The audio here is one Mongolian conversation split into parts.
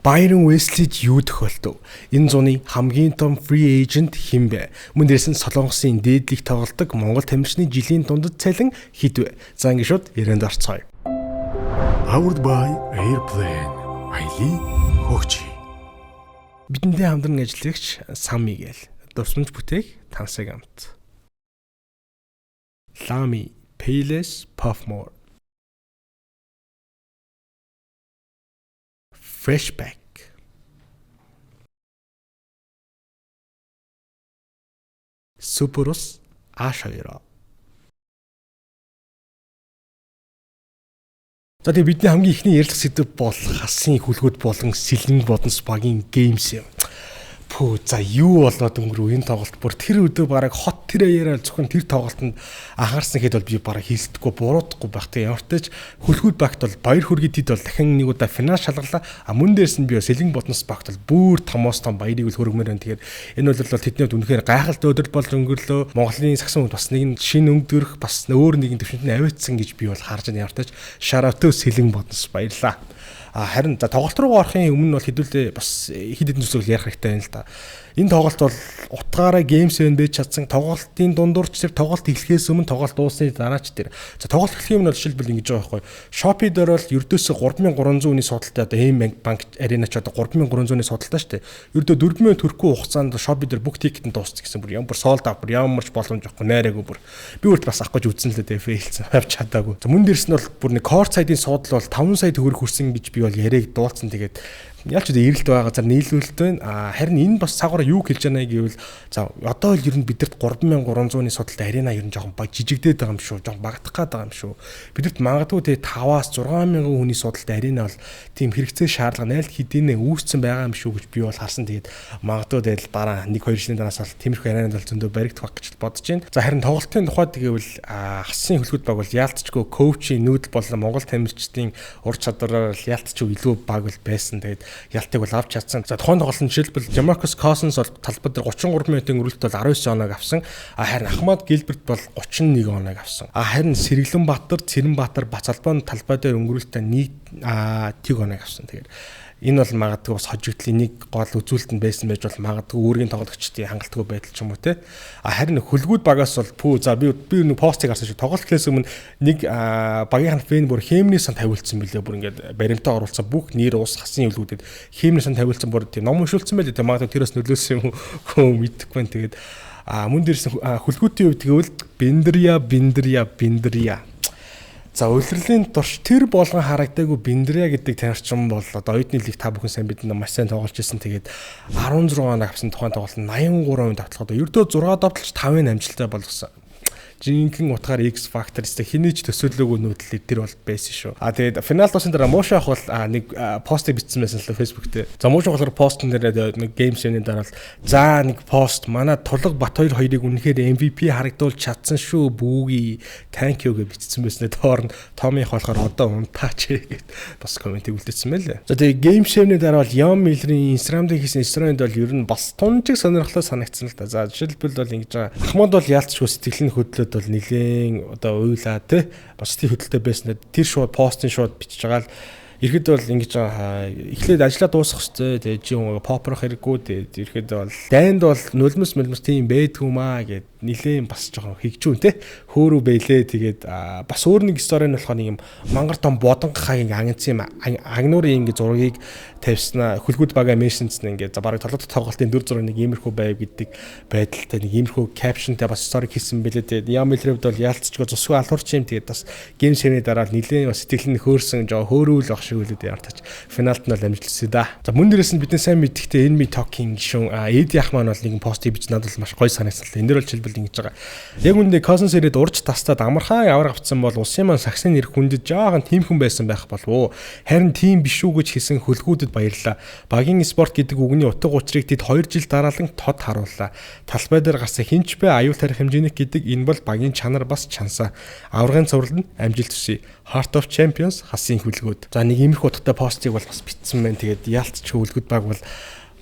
Byron Wesley юу тохиолдов? Энэ зууны хамгийн том free agent хэн бэ? Мөн дээрээс нь Солонгосын дээдлийг тоглодог Монгол тамирчны жилийн дундад цалин хэд вэ? За ингэ шууд ярианд орцгоё. Powered by Airplane. Айлын хөгжи. Бидэндээ хамтран ажиллагч Сан Мигэл, дурсамж бүтээх Тансаг амт. Lamy, Payless, Puffmore. Freshback. Superus Ashayra. За тэгээ бидний хамгийн ихний ярилцах сэдв бол хасын хүлгүүд болон сэлэн бодонс багийн геймс юм. Пүү за юу болоод өнгөрөө энэ тоглолт бүр тэр өдөө бараг хот тэрэ яриа зөвхөн тэр тоглолтод анхаарсан хэд бол би бараг хийсдэггүй буруудахгүй байх. Тэгээ ямар ч тач хүлгүүд багт бол баяр хүргэд хэд бол дахин нэг удаа финал шалгарлаа. Мөн дээрс нь би сэлэн бодноос багт бол бүр томоос том баярыг хөргмөр байна. Тэгэхээр энэ бол тэднийд үнэхээр гайхалтай өдөр болж өнгөрлөө. Монголын сагсан үед бас нэг шинэ өнгөдөрөх бас өөр нэгэн төвшөнд нь авиадсан гэж би бол харж байна. Ямар ч тач шараатөө сэлэн бодноос баярлаа. Харин тоглолт руу орохын өмнө бол хэдүүлээ бас хэд хэдэн зүйлсийг ярих хэрэгтэй байна л да. Энэ тоглолт бол утгаараа Game 7 байж чадсан тоглолтын дундуурч тэр тоглолт эхлэхээс өмнө тоглолт дуусны дараач тэр. За тоглолт эхлэхийн өмнө жишээлбэл ингэж байгаа байхгүй. Shopee дээр бол ердөөсөө 3300-ны судалтай одоо M-Bank Arena ч одоо 3300-ны судалтай шүү дээ. Ердөө 4000 төгрөгийн хугацаанд Shopee дээр бүх тикет нь дуусчих гэсэн бүр ямар sold out бүр ямарч боломж واخгүй найраагүй бүр. Би өөрт бас авах гэж үзсэн л дээ фейлсэн авч чадаагүй. За мөн дээрс нь бол бүр нэг core site-ийн судал бол 5 сая төгрөг хүрсэн гэж би бол яриаг дуулсан. Тэгээд ялч одоо эрэлт байгаа зар нийлүүлэлт байна. Харин энэ бас цагаараа юу хэлж байна гэвэл за одоо л ер нь бидэрт 3300-ны судалтай арена ер нь жоохон жижигдээд байгаа юм шүү. Жоохон багтах гээд байгаа юм шүү. Бидэрт магадгүй тэгээ 5-аас 6000 хүний судалтай арена бол тийм хэрэгцээ шаардлага найлт хэдийнэ үүссэн байгаа юм шүү гэж би бол харсан. Тэгээд магадгүй тэгэл дараа 1-2 жилийн дараас бол тиймэрхүү аренад бол зөндөө баригдах гэж бодож байна. За харин тоглолтын тухайд гэвэл хасын хөлгүүд баг бол яалтчгүй коучийн нүүдэл болон Монгол тамирчдын ур чадвараар яалтчгүй илүү баг бол байсан. Тэгээд ялтыг бол авч чадсан. За тухайн тоглолтын жишээлбэл Jamarcus Cousins бол талбай дээр 33 минутын өрөлтөд бол 19 оног авсан. Харин Ахмад Гилберт бол 31 оног авсан. Харин Сэргэлэн Баатар, Цэрэн Баатар Бацалбан талбай дээр өнгөрүүлэлтээ нэг тэг оног авсан. Тэгэхээр энэ бол магадгүй бас хожигдлын нэг гол үзүүлэлт нь байсан байж бол магадгүй өөрийн тоглогчдын хангалтгүй байдал ч юм уу те. Харин хөлгүүд багаас бол за би нэг постыг харсан шүү. Тоглолт эхлээс өмнө нэг багийн фэн бүр хэмнээ сан тавилсан билээ. Бүр ингээд баримтаа оруулсан бүх нэр ус хасын хөлгүүдэд хэмнээ сан тавилсан бүр тийм ном уншуулсан байлээ. Магадгүй тэрөөс нөлөөсөн юм хөө мэдэхгүй байна. Тэгээд мөн дээрс хөлгүүдийн хувьд гэвэл Биндрия. За улирлын турш тэр болгон харагдаагүй Биндрия гэдэг танирчин бол одоо оюутны лиг та бүхэн сайн бидэнд маш сайн тоглож ирсэн. Тэгээд 16 оног авсан тухайн тоглолт 83% давталгаа. Ердөө 6 давталж 5-ын амжилттай болгосон. Жинхэнэ утгаар X factor хинэж төсөөлөөгүй нүүдэл тэр бол байсан шүү. Тэгээд финал туусын дараа Муушах бол нэг постыг бичсэн байсан л Facebook дээр. За Муушах болохоор постн дээр нэг Game 7-ийн дараа л за нэг пост манай Тулга Батбаяр хоёрыг үнэхээр MVP харагдуулж чадсан шүү бүүгий thank you гэж бичсэн байсан. Доор нь Томих болохоор одоо унтаач гэд бас комментиг үлдээсэн байлээ. За тэгээд Game 7-ийн дараа бол Ян Миллерийн Instagram дээр хийсэн story-нд бол ер нь бас тунжиг сонирхолтой санагдсан л да. За жишээлбэл бол ингэж байгаа. Ахмад бол яалтчгүй сэтгэлийн хөдлөлт бол нэлийн одоо уйлаа те бас тийм хөдөлтэй байсан. Тэр шууд постын шууд бичиж байгаа л ирэхэд бол ингэж эхлээд ажиллаа дуусгах хэрэгтэй. Тэгээ чи попрох хэрэггүй. Тэгээ ирэхэд бол дайнд бол нулимс тийм байдгүй маа гэд нилийн бас жоохон хигжүүн те хөөрөө байлээ. Тэгээд бас өөр нэг стори нь болохоор нэг юм мангар том бодонгахагийн агнцын агнуурын ингэ зургийг тавьснаа хөлгүүд бага меншнцэн ингэ за бараг толгойд тоглолтын 4 зураг нэг иймэрхүү байв гэдэг байдалтай нэг иймэрхүү капшнтай бас стори хийсэн бэлээ. Тэгээд Ямилрэвд бол яалтчгүй зусгүй алуурч юм. Тэгээд бас гейм ширний дараа нилийн бас сэтгэл нь хөөрсөн жоо хөөрүүл баг шиг үлээд яртач финалд нь бол амжилтсан да. За мөн дээрээс нь бидний сайн мэддэгтэй enemy talking гişүн Эди Ахман бол нэгэн постыг бич надад бол маш гоё санагдсан. Энэ дэр бол жишээлбэл ингэж байгаа. Яг үндэ Cousins ирээд урж тастаад амархан явар авцсан бол улсын маань саксын нэр хүндэд жаахан тийм хүн байсан байх болов. Харин тийм биш үү гэж хэлсэн хөлгүүдэд баярлаа. Багийн спорт гэдэг үгний утга учирыг тэд 2 жил дараалан тод харууллаа. Талбай дээр гарсан хинч бай аюул тарих хэмжээний гэдэг энэ бол багийн чанар бас чансаа. Аврагын цуврал нь амжилт хүсье. Heart of Champions хасын хөлгүүд. За нэг иймэрхүү утгатай постыг бол бас бичсэн байна. Тэгээд яалтч хөлгүүд баг бол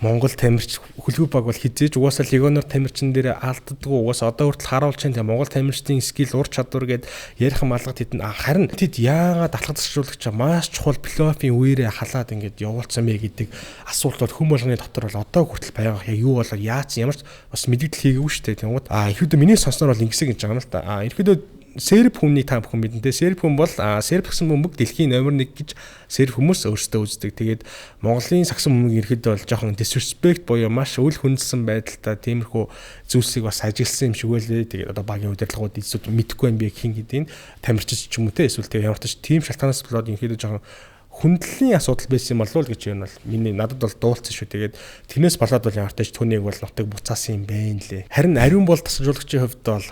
Монгол тамирч хөлбөр баг бол хизээж угаасаа легионоор тамирчин дээр алддаггүй. Угаасаа одоо хүртэл харуулж байна. Монгол тамирчдын скил, ур чадвар гээд ярих малгад хэдэн харин тэд яагаад алхах засжуулагч маш чухал плей-оффын үеэрээ халаад ингээд явуулсан бэ гэдэг асуулт бол хүм болгоны дотор бол одоо хүртэл байгаа. Яг юу болоо яац ямар ч бас мэдээлэл хийгээгүй шүү дээ. Тэнгууд ихэвчлэн миний сонсноор бол ингэсэг гэж байгаа юм л та. Ихэвчлэн серб хүмүүний та бүхэн мэднэ. Серб хүн бол серб гэсэн бөмбөг дэлхийн номер 1 гэж серб хүмүүс өөрсдөө үздэг. Тэгээд Монголын сагсан бөмбөг ерөөдөө бол жоохон disrespect буюу маш үл хүндлсэн байдалтай тиймэрхүү зүйлсийг бас ажигласан юм шиг байлээ. Тэгээд одоо багийн удирдлагууд эцүүд мэдэхгүй юм би хин гэдэг нь тамирчид ч юм уу те эсвэл тэгээд ямар ч тийм шалтгаанаас болоод ерөөдөө жоохон хүндлийн асуудал байсан юм болов уу гэж юм бол миний надад бол дуулцсан шүү. Тэгээд тэрнээс болоод бол ямар ч түүнийг бол нутаг буцаасан юм байна лээ. Харин ариун бол тасалжуулагчийн хувьд бол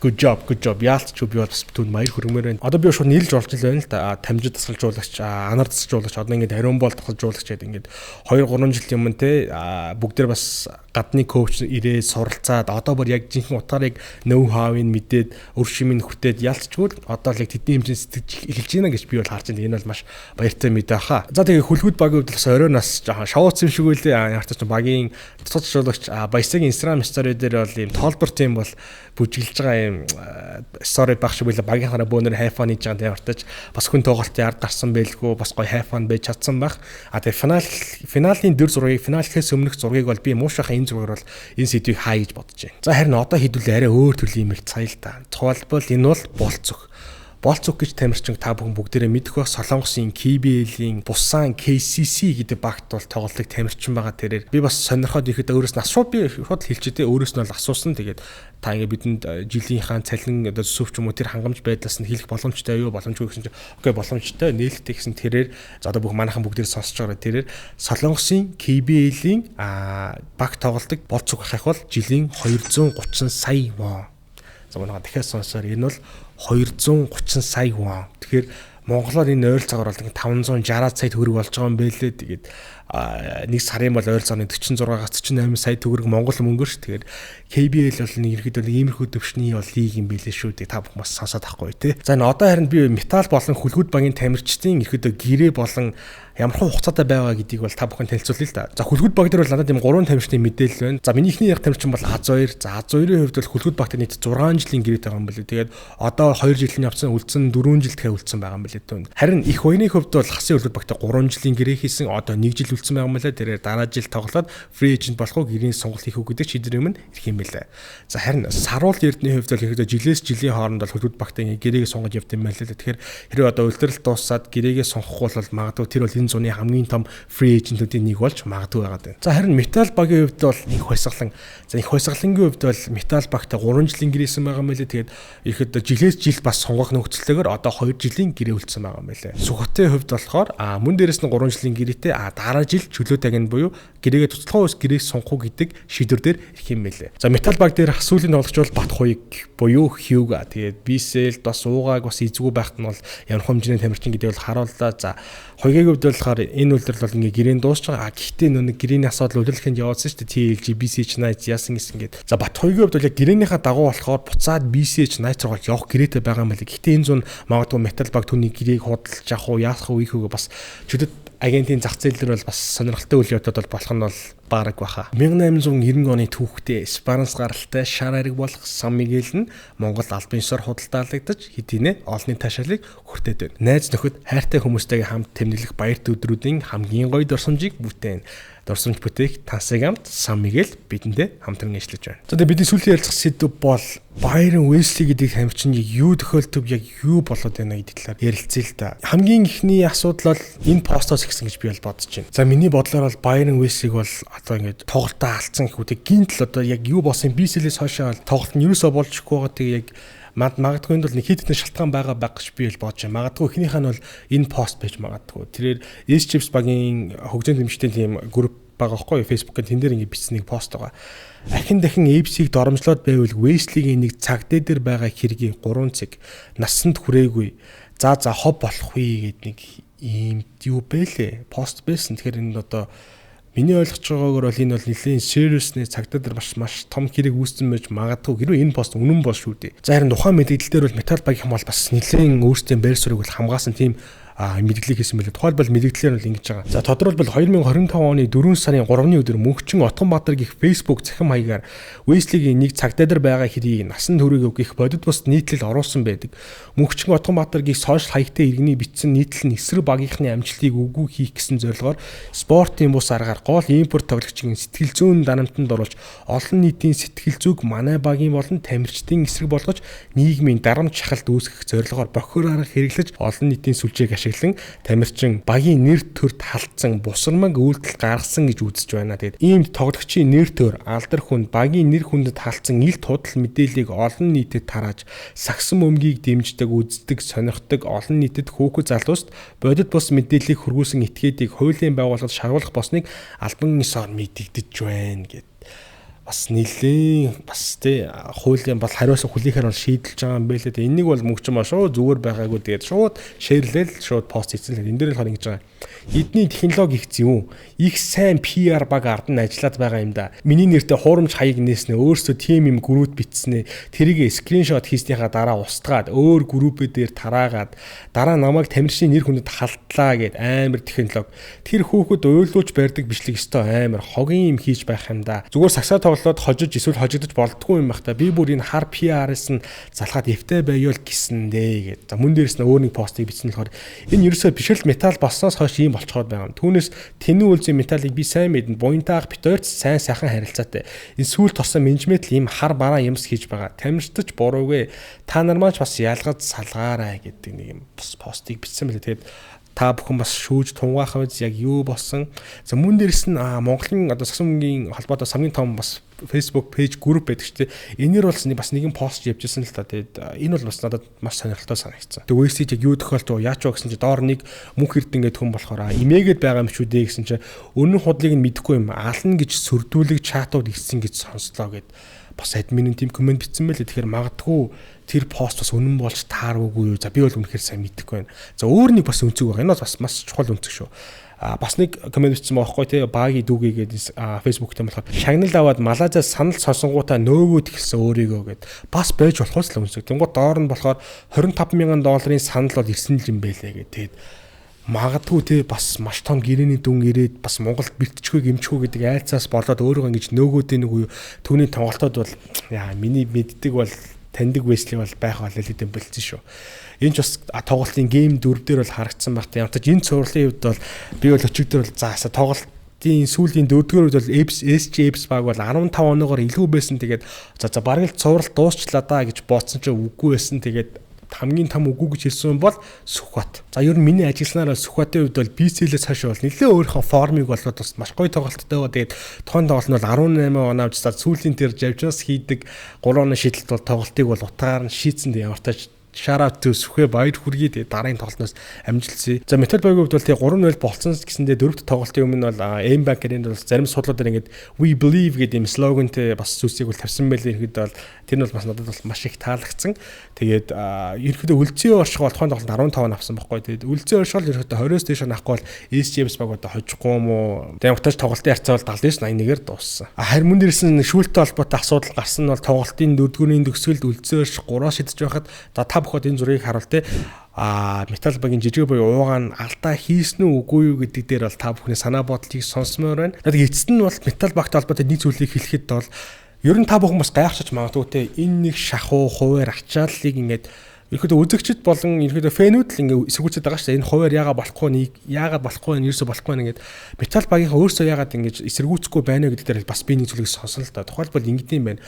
good job. Яалт ч би бол бас түн маяр хөргмөр байна. Одоо би шууд нийлж орж ил байна л да. Тамжид тасалжуулагч, анар тасалжуулагч, одоо ингээд ариун бол тасалжуулагч гэдэг ингээд 2-3 жилийн өмнө те бүгдээр бас гадны коуч ирээд суралцаад одоо бүр яг жинхэнэ утгаарыг ноу хавыг мэдээд өр шимийн хүртээд ялцчгүй одоо л яг тэдний хэмжээнд сэтгэж эхэлж байна гэж би бол харж байна. Энэ бол маш баяртай мэдээ хаа. За тэгээ хөлгүүд багийн хувьд бас оройн нас жоохон шоуц юм шиг үлээ. Ямар ч багийн тасалжуулагч баясагийн Instagram story дээр бол ийм тоолбор тийм бол бүжиглж байгаа юм story баг шиг үлээ. Багийнхаараа бөөнөр хайфан хийж байгаа юмтаж бас хүн тоглолтын ард гарсан байлгүй бас гоё хайфан байж чадсан баг. Тэгээ финалийн дөр зургийг финалхээс өмнөх зургийг бол би муушахын энэ зургаар бол энэ сэдвийг хаа гэж бодож байна. За харин одоо хэдүүлээ арай өөр төрлийн юм их цайл та. Тухайлбал энэ бол болцох. Болцох гэж тамирчин та бүхэн бүгдээрээ мэдэх байх Солонгосын KBL-ийн Бусан KCC гэдэг багт бол тоглолтыг тамирчин байгаа тэрээр би бас сонирхоод ихэд өөрөөс нь шууд хэлчихээ өөрөөс нь бол асуусан. Тэгээд та ингээ бидэнд жилийнхаа цалин одоо зөвсөвч юм уу тэр хангамж байдлаас нь хэлэх боломжтой юу боломжгүй гэсэн чинь окей боломжтой нээлттэй гэсэн тэрээр за одоо бүх манайхан бүгдээр сонсож байгаа тэрээр Солонгосын KBL-ийн багт тоглолтыг болцох гэх бол жилийн 230 сая вон. За манайха дахиад сонсоор энэ бол 230 сая вон. Тэгэхээр Монголоор энэ ойролцоогоор бол 560 сая төгрөг болж байгаа юм байлээ. Тэгээд нэг сарын бол ойролцоогоор 46-аас 48 сая төгрөг Монгол мөнгөөр ш. Тэгэхээр KBL бол нэг ерөөдөө иймэрхүү төвшний бол лиг юм байлээ шүү. Та бүхэн бас сонсоод авахгүй тий. За энэ одоо харин би металл болон хүлгүүд багийн тамирчдын ерөөдөө гэрээ болон ямар хугацаатай байгаа гэдгийг бол та бүхэн танилцуулъя л да. За хүлгүүд баг дээр бол надад ийм 3 тамирчны мэдээлэл байна. За миний ихний яг тамирчин бол Az2. За Az2-ийн хувьд бол хүлгүүд багт нийт 6 жилийн гэрээтэй байгаа юм билээ. Тэгээд одоо 2 жилийн явцсан үлдсэн 4 жил дахиад үлдсэн байгаа юм билээ түүнд. Харин их хоёрын хувьд бол хасын хүлгүүд багт 3 жилийн гэрээ хийсэн. Одоо 1 жил үлдсэн байгаа юм билээ. Тэрээр дараа жил тоглоод free agent болох уу гэрийн сонголт хийх үү гэдэг шийдвэр юм ирэх юм билээ. За харин саруул эрдний хувьд бол ихэд жилээс жилийн хооронд бол хүлгүүд багт гэрээгээ сонгож явд юм байна лээ. Тэгэхээр хэрэв одоо улирал дуусаад гэрээгээ сонгохгүй бол магадгүй тэр бол энэ зуны хамгийн том free agent-уудын нэг болж магадгүй байгаа даа. За харин металл багийн хувьд бол их хойсгалан. За их хойсгалангийн хувьд бол металл багт 3 жилийн гэрээсэн байгаа юм байлээ. Тэгээд ихэд жилээс жил бас сонгох нөхцөлөөр одоо 2 жилийн гэрээ үлдсэн байгаа юм байлээ. Сүхтийн хувьд болохоор мөн дээрэс нь 3 жилийн гэрээтэй дараа жил чөлөө тагна буюу гэрээгээ туцлахын ус гэрээг сонгох уу гэдэг шийдвэр дээр ирэх юм байлээ. За металл баг дээр асуулийн тоглогч бол Батхуйг буюу Хьюга. Тэгээд Бисел бас уугааг бас эзгүй байхад нь бол ямар хэмжээний тамирчин гэдэг бол харууллаа. За Хойгийн хувьд болохоор энэ үлрэл бол ингээ гэрээнд дуусч байгаа. Гэхдээ нүг гэрээний асуудал үлрэхэд явуулсан шүү дээ. TLG, BCH Knights яасан гэсэн гээд. За Батхуйгийн хувьд бол яг гэрээнийхээ дагуу болохоор буцаад BCH Knights руу явах гэрээтэй байгаа юм байна. Гэхдээ энэ зүүн магадгүй металл баг түүний гэрээг худалдаж авах уу, яах уу ийхүүгээ бас чөлөөт агентийн зах зээл дээр бол бас сонирхолтой үйл явдлууд бол болох нь бол баараг баха. 1890 оны түүхтэй Спаранс гаралтай шар ариг болох Сан Мигел нь Монгол албан ёсоор худалдаалагдаж хэдийнэ олонний таашаалыг хүртээд байна. Найз нөхөд хайртай хүмүүстэйгээ хамт тэмдэглэх баярт өдрүүдийн хамгийн гоё дурсамжийг бүтээн. Дурсамж бүтээх Тансаг хамт Сан Мигел бидэндээ хамтран ажиллаж байна. За тэгээ бидний сүүлийн ярилцах сэдв бол Байрон Уэсли гэдэг тамирчин юу тохиолдов яг юу болоод байна гэдэг талаар ярилцъя л да. Хамгийн ихний асуудал бол энэ постоос ихсэн гэж би бол бодож байна. За миний бодлоор бол Байрон Уэслиг бол одоо ингээд тоглолтоо алдсан гэхүүтэй гинтл одоо яг юу болсон BCL-ээс хойшоо тоглолт нь юусоо болж ихгүй байгаа тэгээ яг магадгүй энэ бол нэг хитэн шалтгаан байгаа гэж би бол бодож байна. Магадгүй ихнийх нь бол энэ пост байж магадгүй. Тэрээр S-Chips багийн хөгжлийн тэмцээний тийм групп байгаа байхгүй юу? Facebook-ын тэн дээр ингэ бичсэн нэг пост байгаа. Ахин дахин AFC-г доромжлоод байвал Wesley-гийн нэг цаг дээр байгаа хэргийн 3 цаг насанд хүрээгүй. За хоб болох вэ гэдэг нэг ийм юу бэлээ. Пост байсан. Тэгэхээр энэ одоо миний ойлгож байгаагаар бол энэ бол нэлийн seriousness цагдаа дээр маш том хэрэг үүссэн байж магадгүй. Хэрвээ энэ пост үнэн бол шүү дээ. За харин тухайн мэдээлэл дээр бол металл багийнхан бол бас нэлийн өөрсдийн байр суурийг бол хамгаалсан тийм мэдээлэл хийсэн мэлээ. Тухайлбал мэдээлэлээр бол ингэж байгаа. За тодорхойлбол 2025 оны 4 сарын 3-ны өдөр Мөнхчин Отгонбаатар гих Facebook захим хаягаар Wesley-гийн нэг цагдаа дээр байгаа хэрийг насан туршиг гих бодит бус нийтлэл оруулсан байдаг. Мөнхчин Отгонбаатар гих сошиал хаягтай иргэний бичсэн нийтлэл нь эсрэг багийнхны амжилтыг үгүй хийх гэсэн зорилгоор спортын бус аргаар гол импорт тоглогчийн сэтгэл зүйн дарамтанд оруулж олон нийтийн сэтгэл зүйг манай багийн болон тамирчдын эсрэг болгож нийгмийн дарамт шахалт үүсгэх зорилгоор бохир арга хэрэглэж олон нийтийн сүлжээг ашиглан тамирчин багийн нэр төрд халтсан бусармаг үйлдэл гаргасан гэж үзэж байна. Тэгээд иймд тоглогчийн нэр төр алдар хүнд багийн нэр хүндэд халтсан илт худал мэдээллийг олон нийтэд тарааж сагсан өмгийг дэмждэг, үздэг, сонирхдог олон нийтэд хөөхөд залууст бодит бус мэдээллийг хөргүүлсэн этгээдийг хуулийн байгууллагад шаруулах босныг албан ёсоор мэдэгдэж байна гэд. Бас нэлээ бас тий хуулийн бол хариуцсан хүлээхээр бол шийдэлж байгаа юм байлээ. Энийг бол мөнгөч маа шууд зүгээр байгаагүй тэгээд шууд шеэрлэл шууд пост хийсэн. Энэ дээр л хор ингэж байгаа. Эдний технологи их зөв. Их сайн PR баг ард нь ажиллаад байгаа юм да. Миний нэртэй хуурамч хаяг нээснэ, өөрсдөө тим юм групп бичснэ. Тэрийг скриншот хийснийхаа дараа устгаад өөр группээ дээр тараагаад дараа намайг тамирчны нэр хүндэд халтлаа гэд амар технологи. Тэр хүүхэд уйлуулж барьдаг бичлэг өстой амар хогийн юм хийж байх юм да. Зүгээр сагсаа тоглоод хожиж эсвэл хожигдож болдгүй юм байх та. Би бүр энэ хар PR-ээс нь залхаад эвтэй байвал гисэн дээ гэд. За мөн дээрс нь өөр нэг постыг бичсэн болохоор энэ ерөөсөө бишрэл металл болсноос хойш ийм болцоход байгаа юм. Түүнээс тэнүү үлзий металлыг би сайн мэднэ. Буянтаах битээрч сайн сайхан харилцаатай. Энэ сүүл тосон менежмент ийм хар бараа юмс хийж байгаа. Тамирчдаж буруугүй. Та нар маань бас ялгаж салгаарай гэдэг нэг юм постыг бичсэн мэлээ. Тэгээд та бүхэн бас шүүж тунгаах үед яг юу болсон. За мөн дээрс нь Монголын одоо сагсан мөнгөний холбоотой хамгийн том бас Facebook page group байдаг ч тийм. Энээр бол бас нэгэн пост явьжсэн л та. Тэгээд энэ бол бас надад маш сонирхолтой санагдсан. Тэгээд OSC яг юу тохиолдов яач вэ гэсэн чи доор нэг мөнх эрдэнгээд хүн болохоор имээгээд байгаа юм шүү дээ гэсэн чи өнөө худлыг нь мэдэхгүй юм ална гэж сөрдүүлэг чатууд ирсэн гэж сонслоо гэд бас админын тим комент бичсэн байлээ. Тэгэхээр магадгүй тэр пост бас үнэн болж таарвгүй юу. За би бол үнэхээр сайн мэдэхгүй байна. За өөр нэг бас өнцөг байгаа. Энэ бас маш чухал өнцөг шүү. Бас нэг комент бичсэн байхгүй тий баги дүүгээ гэдэг Facebook дээр болохоор шагнал аваад Малайзаас санал сонсонгуудаа нөөгөөд ихсэн өөрийгөө гэд бас байж болох л өнцөг. Тэнгууд доор нь болохоор $25,000 санал бол ирсэн юм байлээ гэдэг. Тэгээд магадгүй тий бас маш том гэрээний дүн ирээд бас Монголд бэлтчихгүй гимчгүй гэдэг айцаас болоод өөрөө ингэж нөөгөөд нэг үе түүний тоглолтод бол яа миний мэддэг бол таньдаг Wesley бол байх болол хэдэн болцсон шүү. Энэ ч бас тоглолтын гейм 4 дээр бол харагдсан байх. Ямтаж энэ цувралын үед бол би бол өчигдөр бол зааса тоглолтын сүүлийн 4-р үед бол SG баг бол 15 оноогоор илүү байсан. Тэгээд за бараг л цуврал дуусчлаа да гэж бодсон ч үгүй байсан. Тэгээд хамгийн том үгүй гэж хэлсэн бол Сүхбат. За ер нь миний ажилласнаар Сүхбатын үед бол BCL-ээс хойш бол нэлээ өөрийнхөө формыг болоод бас маш гоё тоглолттой байгаа. Тэгээд тухайн тоглолт нь бол 18 оноо авч сүүлийн тэр Жавжнаас хийдэг 3 оны шийдэлт бол тоглолтыг бол утгаар нь шийдсэн дээ ямар тач shout out to Сүхбэ баяр хүргэе. Тэгээд дараагийн тоглолтоос амжилтсэ. За Metal Bag-ийн хувьд бол тэгээ 3-0 болцсон гэсэндээ дөрөвт тоглолтын өмнө бол M-Bank-ийн бол зарим судлуудаар ингээд we believe гэдэг юм слогантэй бас зүйлсийг бол тавьсан байлээ. Ихэд бол тэр нь бол бас надад бол маш их таалагдсан. Тэгээд ерөөхдөө үлзий орших бол тухайн тоглолтод 15 авсан байхгүй. Тэгээд үлзий оршил ерөөхдөө 20-с дээш авахгүй бол SGS баг одоо хожихгүй юм уу? Тэгээд утгаж тоглолтын харьцаа бол 79-81-ээр дууссан. Харин мөн дээрсэн шүүлттэй холбоотой асуудал гарсан нь бол тоглолтын 4-р төгсгөлд үлзий орших 3 шидэж байхад та бүхэд энэ зургийг харуул те Metal Bag-ийн жижиг буюу уугаан алдаа хийсэн үү үгүй юу гэдэг дээр бол та бүхний санаа бодлыг сонсомоор байна. Тэгээд эцэст нь бол Metal Bag-тай холбоотой нэг зүйлийг хэлэхэд бол ер нь та бүхэн бас гайхаж магадгүй те энэ нэг шахуу хуваар ачааллыг ингээд ерөөдөө үзэгчд болон ерөөдөө фэнүүд л ингээд эсвгүүцэд байгаа шүү дээ. Энэ хуваар яагаад болохгүй нь ерөөсө болохгүй нэгэд Metal Bag-ийн өөрсөө яагаад ингээд эсэргүүцэхгүй байна гэдэг дээр бас би нэг зүйлийг сонсон л да. Тухайлбал ингээд юм байна.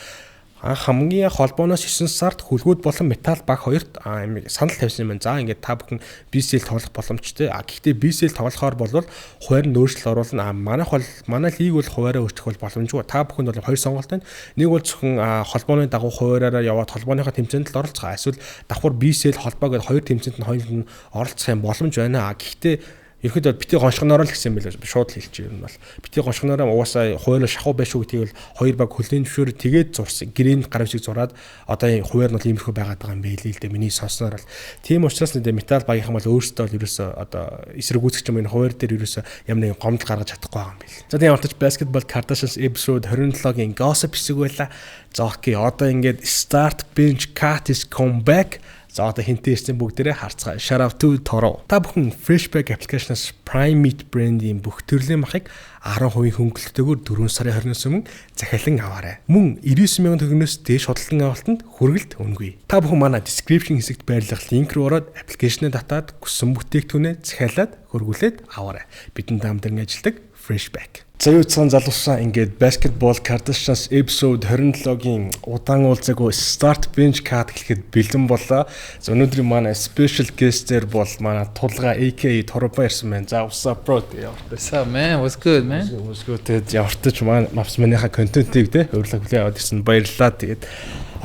Хамгийн холбооноос 9 сард хүлгүүд болон Metal Bag хоёрт санал тавьсан юм байна. За ингээд та бүхэн BCL тоглох боломжтой. Гэхдээ BCL тоглохоор бол хуваар нь өөрчлөлт оруулна. Манай лиг бол хуваараа өөрчлөх бол боломжгүй. Та бүхэнд бол хоёр сонголт байна. Нэг бол зөвхөн холбооны дагуу хуваараараа яваад холбооныхоо тэмцээнд л оролцох. Эсвэл давхар BCL холбоо гэдэг хоёр тэмцээнд нь хоёуланд нь оролцох юм боломж байна. Гэхдээ ерөөдөө бити гоншгоноор л гэсэн байлээ шууд хэлчих юм бол бити гоншгоноор угаасаа хуваар шахуу байшгүй гэдгийг бол хоёр баг хүлээн зөвшөөр тэгээд зурсан гэрээнд гар хэвшиг зураад одоо хуваар нь бол иймэрхүү байгаад байгаа юм байлээ л дээ миний сонсноор л тийм учраас нэ Metal Bag-ийн бол өөрөөсөө бол ерөөсөө одоо эсрэгүүцэх юм энэ хуваар дээр ерөөсөө ямар нэгэн гомдол гаргаж чадахгүй байгаа юм байл. За тийм ямарч Basketball Kardashians episode 27-гийн gossip хэсэг байла. За окей одоо ингээд start bench cut is come back За одоо хинтээ ирсэн бүгдээрээ харцгаая. Shout out to Toro. Та бүхэн Freshback application-аас Prime Meat brand-ийн бүх төрлийн махыг 10% хөнгөлөлтөөр 4 сарын 20-наас өмнө захиалан аваарай. Мөн 99,000 төгрөгнөөс дээш худалдан авалтанд хүргэлт үнэгүй. Та бүхэн манай description хэсэгт байрлах линк руу ороод аппликейшнээ татаад хүссэн бүтээгдэхүүнээ захиалаад хөргүүлээд аваарай. Бидний хамтран ажилладаг Freshback. За юу цаан залуусаа ингээд basketball Kardashians episode 27-гийн удаан уулзаагүй start bench card гэхэд бэлэн боллоо. За өнөөдрийн манай special guest-ээр бол манай тулга AKA Торобо ирсэн байна. За what's up bro? What's up man? What's good man? What's good? Тэгээд явартаж манай Maps Mania-ха контентийг те өөрлөг хүлээн аваад ирсэн баярлалаа. Тэгээд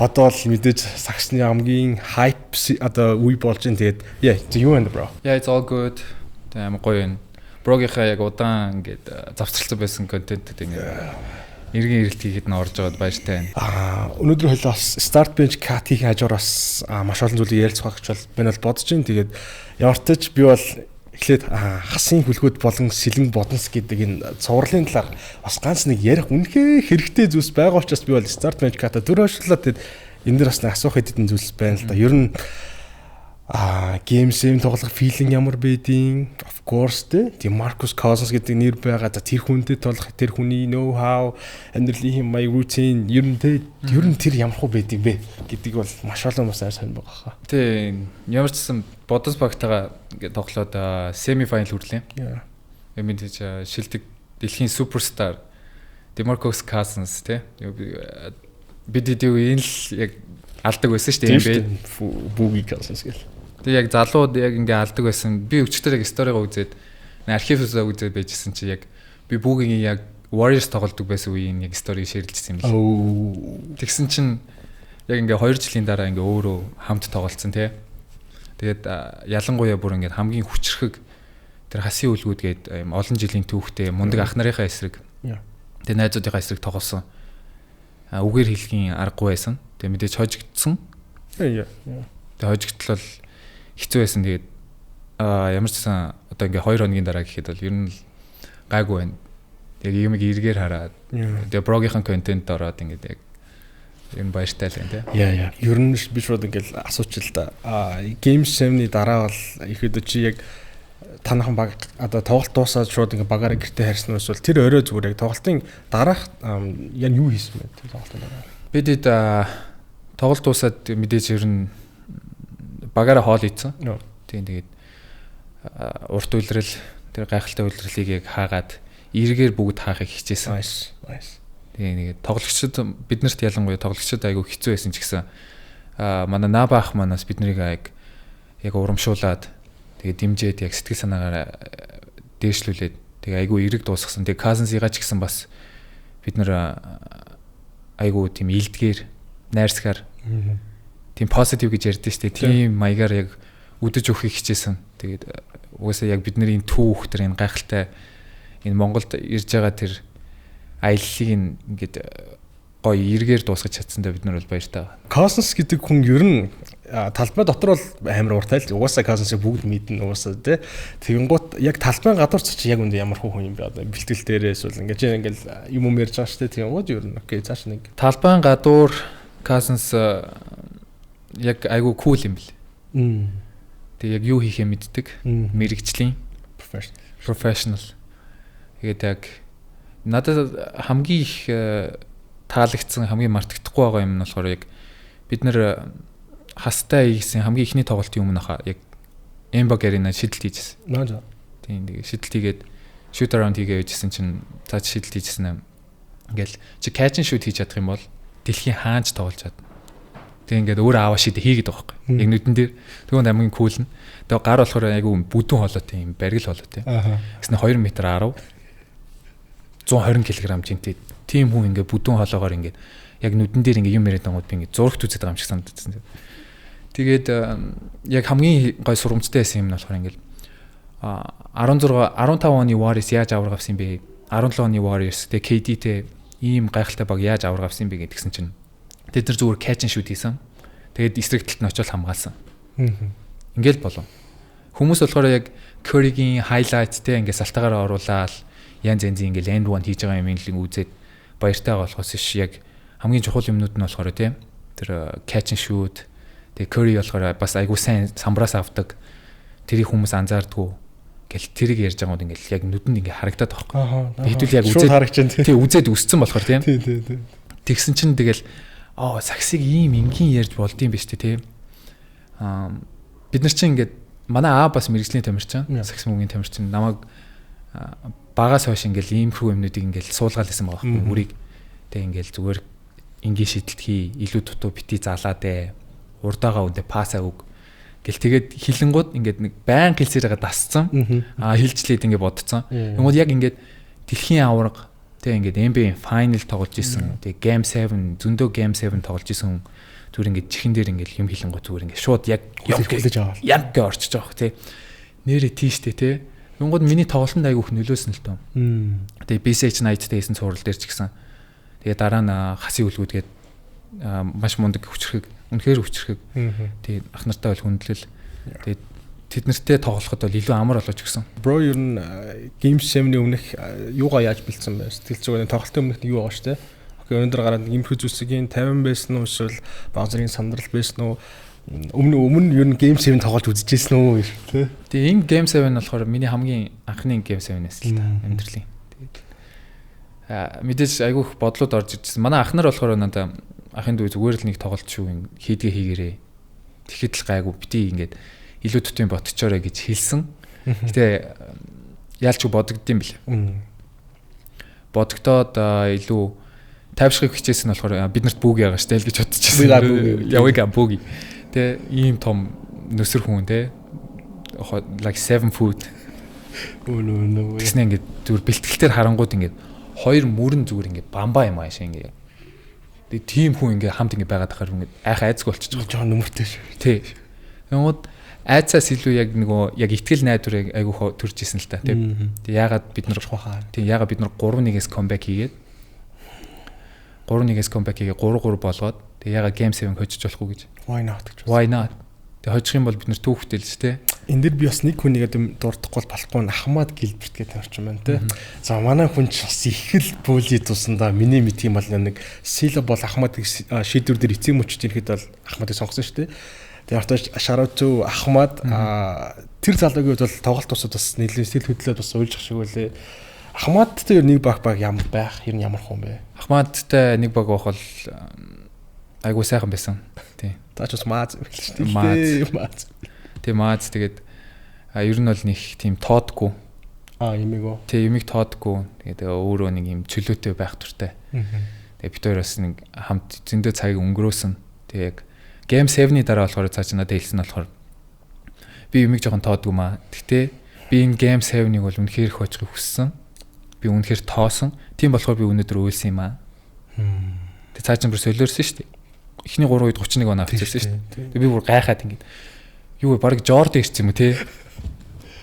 одоо л мэдээж сагсны хамгийн hype одоо үе болж байна. Тэгээд yeah, you and bro. Yeah, it's all good. Тэм гоё юм. Брогийнхаа яг удаан ингээд завсралцсан байсан контентууд ингээд эргэн ирэлт хийхэд нь орж аваад баяртай байна. Өнөөдөр хоёлоо бас start bench cut хийх хажуугаар бас маш олон зүйлийг ярилцах гэж бол би бол бодож байна. Тэгээд явартаж би бол эхлээд хасын хүлгүүд болон сэлэн боднос гэдэг энэ цувралын талаар бас ганц нэг ярих үнэхээр хэрэгтэй зүйлс байгаа учраас би бол start bench cut дөр хойшлоо тэгээд энэ дэр бас нэг асуух хэдэн зүйлс байна л да. Ер нь game sim тоглох feeling ямар байдیں۔ Of course тийм Marcus Cousins гэдэг нэр байгаа. За тэр хүнтэй тоглох тэр хүний know how, амьдралын my routine ер нь тэр ямар хөө байдیں бэ гэдгийг бол маш олон бас сайн байгаа хаа. Тийм ямар ч гэсэн бодос багтаага ингээд тоглоод semi final хүрлээ. Эмийн тийч шилдэг дэлхийн суперстар DeMarcus Cousins тий. Бид энэ л яг алдаг байсан шүү дээ юм бэ. Boogie Cousins гэл. Тэгээ яг залууд яг ингээ алдаг байсан. Би өчтөр яг сторигаа үзээд архивсаа үзээд байжсэн чи яг би бүггийн яг Warriors тоглодог байсан үеийн яг сториг шеэрлжсэн юм л. Тэгсэн чин яг ингээ 2 жилийн дараа ингээ өөрөө хамт тоглолцсон тий. Тэгээд ялангуяа бүр ингээ хамгийн хүчрхэг тэр хасын үлгүүд гээд олон жилийн түүхтэй мундаг ах нарынхаа эсрэг. Тэгээд найзуудынхаа эсрэг тоглосон. Үгээр хэлхийн аргагүй байсан. Тэгээд мэдээж хожигдсон. Тэгээд хожигдлол хэцүү байсан. Тэгээд ямар ч гэсэн одоо ингээ 2 хоногийн дараа гэхэд бол ер нь гайгүй байна. Тэгээд юм эргээр хараад тэгээд брогийнхан контент ороод ингээ яг ер нь баяртай л байна тий. Яа. Ер нь би шууд ингээл асууч л да. Game Sim-ний дараа бол ихэд чи яг танахан баг одоо тоглолт дуусаад шууд ингээ багаараа гэртээ харьсан уу эсвэл тэр орой зүгээр яг тоглолтын дараах яг юу хийсэн бэ тэр тоглолтын дараа? Бид тоглолт дуусаад мэдээж ер нь багаараа хоол ийцэн. Тийм тэгээд урт үйлрэл тэр гайхалтай үйлрэлийг яг хаагаад эргээр бүгд хаахыг хичээсэн. Nice. Тийм тэгээд тоглогчид биднэрт ялангуяа тоглогчид айгүй хэцүү байсан ч гэсэн манай Наба ах манаас биднийг яг урамшуулад тэгээд дэмжээд яг сэтгэл санаагаар дээшлүүлээд тэгээд айгүй эрэг дуусгасан. Тэгээд Cousins-ийгаа ч гэсэн бас бид нар айгүй тийм илдгээр найрсгаар тийм positive гэж ярьдэн штэ. Тийм маягаар яг үдэж өгөхийг хичээсэн. Тэгээд угаасаа яг бидний түүх тэр энэ гайхалтай энэ Монголд ирж байгаа тэр аяллыг ингээд гоё эргээр дуусгаж чадсандаа бид нар бол баяртай байгаа. Cousins гэдэг хүн ер нь талбай дотор бол амар уртай л. Угаасаа Cousins-ыг бүгд мэднэ угаасаа тий. Тэгэнгუთ яг талбайн гадуур ч яг үндэ ямар хүн юм бэ одоо бэлтгэл дээрээс бол ингээл юм ярьж байгаа штэ. Тэгэнгუთ ер нь окей цааш нэг талбайн гадуур Cousins яг айгүй кул юм бэл. Тэг яг юу хийхээ мэддэг. Мэргэжлийн professional. Тэгээд яг надад хамгийн их таалагдсан хамгийн мартагдахгүй байгаа юм нь болохоор яг бид нэр хастай хийсэн хамгийн ихний тоглолтын өмнө хаа яг Emba-Arena шидэлт хийжсэн. Тийм тэгээд шидэлт хийгээд shoot around хийгээ байжсэн чинь цаад шидэлт хийжсэн юм. Ингээл чи catch and shoot хийж чадах юм бол дэлхийн хаанч тоглож чадна. Тэг ингээд өөр аава шидэ хийгээд байгаа байхгүй. Яг нүдэн дээр тэгвэл хамгийн кул нь. Тэгээ гар болохоор айгүй бүдүүн хоолойтой юм барил хоолойтой. Гэснэ 2 м 10 120 кг жинтэй. Тим хүн ингээд бүдүүн хоолойгоор ингээд яг нүдэн дээр ингээд юм яриад байгаа би ингээд зурагт үзээд байгаа юм шиг санагдсан. Тэгээд яг хамгийн гой сурамжтай байсан юм нь болохоор ингээд 15 оны Warriors яаж авраг авсан бэ? 17 оны Warriors тэгээ KD-тэй ийм гайхалтай баг яаж авраг авсан бэ гэдгсэн чинь тэд нар зүгээр catch and shoot хийсэн. Тэгээд эсрэг талд нь очиод хамгаалсан. Ингээл болов. Хүмүүс болохоор яг Curry-гийн highlight те ингээд салтаагаараа оруулаад янз янзын ингээд end one хийж байгаа юм инглийг үзээд баяртай болохоос ш яг хамгийн чухал юмнууд нь болохоор те тэр catch and shoot Тэгээ Curry болохоор бас айгуу сайн самбраас авдаг. Тэрийг хүмүүс анзаардгүй. Гэл тэрийг ярьж байгаа юм ингээл яг нүдэнд ингээ харагдаад байгаа. Хэдүүл яг үзээд үсцэн болохоор тийм. Тэгсэн чинь тэгэл саксыг ийм энгийн ярьж болдсон биз дээ тийм. Бид нар чинь ингээд манай бас мэрэгжлийн тамирчин, сакс мөнгөний тамирчин намайг багаас хойш ингээл иймэрхүү юмнуудыг ингээл суулгаал гэсэн байгаа байхгүй үрийг. Тэг ингээл зүгээр энгийн шийдэлт хий, илүү дутуу бити залаад урдаагаа үндэ пасаа өг. Гэл тэгээд хилэнгууд ингээд нэг байн хэлсээр байгаа дасцсан. Хилжлээд ингээд бодцсон. Тэгмээд яг ингээд дэлхийн аварга тэг ингээд NBA final тоглож исэн. Тэг Game 7 зөндөө Game 7 тоглож исэн хүн зүгээр ингээд чихэн дээр ингээд юм хилэнгууд зүгээр ингээд шууд яг хүлээж аваа. Яг орчиж байгаа тий. Нэрээ тийштэй тий. Тэгмээд миний тоглолтод айгүйх нөлөөсөн л тоо. Тэг BCH Night-тэй хийсэн цуврал дээр ч гэсэн. Тэгээ дараа нь хасын үлгүүдгээд маш мундаг хүчрхэг үнэхээр хүчрхэг. Тэгээ ах нартай бол хүндлэл. Тэгээ тэд нартэй тоглоход бол илүү амар болооч гисэн. Бро ер нь Game 7-ний өмнөх юугаа яаж бэлдсэн бэ? Сэтгэл зүгээр тоглолтын өмнөх юу байгаа шүү дээ. Окей, өнөөдөр гараад имхүү зүсгийн 50 байсан уу эсвэл баг зэргийн сандрал байсан уу? Өмнө ер нь Game 7 тоглож үзчихсэн үү тий. Тэгээ энэ Game 7 болохоор миний хамгийн анхны Game 7-ээс л та амьдралын. Тэгээд мэдээж айгүйх бодлоод орж ирсэн. Манай ах нар болохоор надаа ахын дүү зүгээр л нэг тоглолт шүү хийдгээ хийгээрээ. Тэгэхэд л гайгүй бити ингээд илүү төтөйн ботчоорой гэж хэлсэн. Гэтэ яалч бодогдсон бил. Бодогдоод илүү тайвшрахыг хичээсэн болохоор бид нарт бүүг яагаа штэ л гэж бодчихсон. Явыга бүүг. Тэ ийм том нүсэр хүн те like 7 foot. Тэснэ ингээд зүгээр бэлтгэлтэр харангууд ингээд хоёр мөрөн зүгээр ингээд бамбаа юм аашаа ингээд. Тэгээ тийм хүн ингээд хамт ингээд байгаад тахаар ингээд айх айцг болчихж байгаа. Жоо нүмертэй шүү. Тий. Тэгмээд айцаас илүү яг нөгөө яг итгэл найдварыг айгуу төрж исэн л та тийм. Тэг яагаад бид нар тийм яагаад бид нар 3-1-ээс comeback хийгээд 3-1-ээс comeback хийгээд 3-3 болгоод тэг яагаад game 7 хожиж болохгүй гэж. Why not гэж. Why not? Тэг хожих юм бол бид нар түүхтэй л ч тийм. Энд дэр би бас нэг хүнийг дурдахгүй болохгүй Ахмад Гэлберт гэдэг тавьчих юм байна те. За манай хүн ч бас их л бүли тусандаа миний мэд юм бол нэг сила бол Ахмад шийдвэр дээр эцэг мөчд ирэхэд бол Ахмадыг сонгосон шүү дээ. Тэгээд ортож Шарату Ахмад тэр залуугийн хувьд бол тоглолт тусад бас нэлээд сэтгэл хөдлөлд бас уйлж шиг байлээ. Ахмадтай нэг баг ямар байх ер нь ямар хүн бэ? Ахмадтай нэг баг байх бол айгуу сайхан байсан. Тий. Таач бас маад шүү дээ. Маад. Тэг маад тэгээд ер нь бол нэг тийм тоодгүй. Юмэг үү. Тэг юмэг тоодгүй. Тэгээд өөрөө нэг юм чөлөөтэй байх туртай. Тэгээд бид хоёр бас нэг хамт зөндөө цагийг өнгөрөөсөн. Тэг яг Game 7-ний дараа болохоор цааш надад хэлсэн болохоор би юмэг жоохон тоодгүй маа. Гэхдээ би энэ Game 7-ыг бол үнэхээр хожихыг хүссэн. Би үнэхээр тоосон. Тийм болохоор би өнөөдөр уйлсан юм аа. Тэг цааш нь бүр солиорсон шүү дээ. Эхний 3 үед 31 оноо авчихсан шүү дээ. Тэг би бүр гайхаад ингэж юу баг Жорд ирсэн юм те.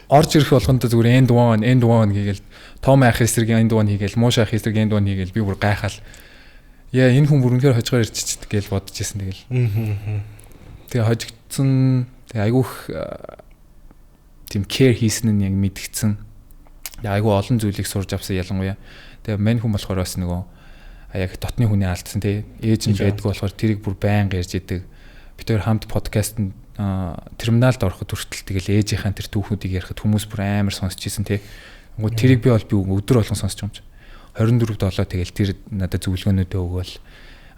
Орж ирэх болгонд зүгээр end one гээл том ах эсрэг end one хийгээл мууш ах эсрэг end one хийгээл би бүр гайхаал. Яа энэ хүн бүр үнээр хожгоор ирчихсэн гээл бодож ирсэн тэгэл. Тэгээ хожигдсан тэгээ айгүйх тийм care хийсэн нь яг мэдгдсэн. Айгүй олон зүйлийг сурж авсан ялангуяа. Тэгээ мань хүн болохоор бас нөгөө яг дотны хүний алдсан те. Ээж нь байдгүй болохоор тэрийг бүр байнга ярьж идэг. Бид хоёр хамт подкастт терминалд ороход хүртэл тэгэл ээжийнхэн тэр түүхүүдийг ярихад хүмүүс бүр амар сонсч ийсэн тий. Тэгвэл тэрийг би бол өдөр болгон сонсч юм чи. 24-д болоо тэгэл тэр надад зөвлөгөөнүүдээ өгөөл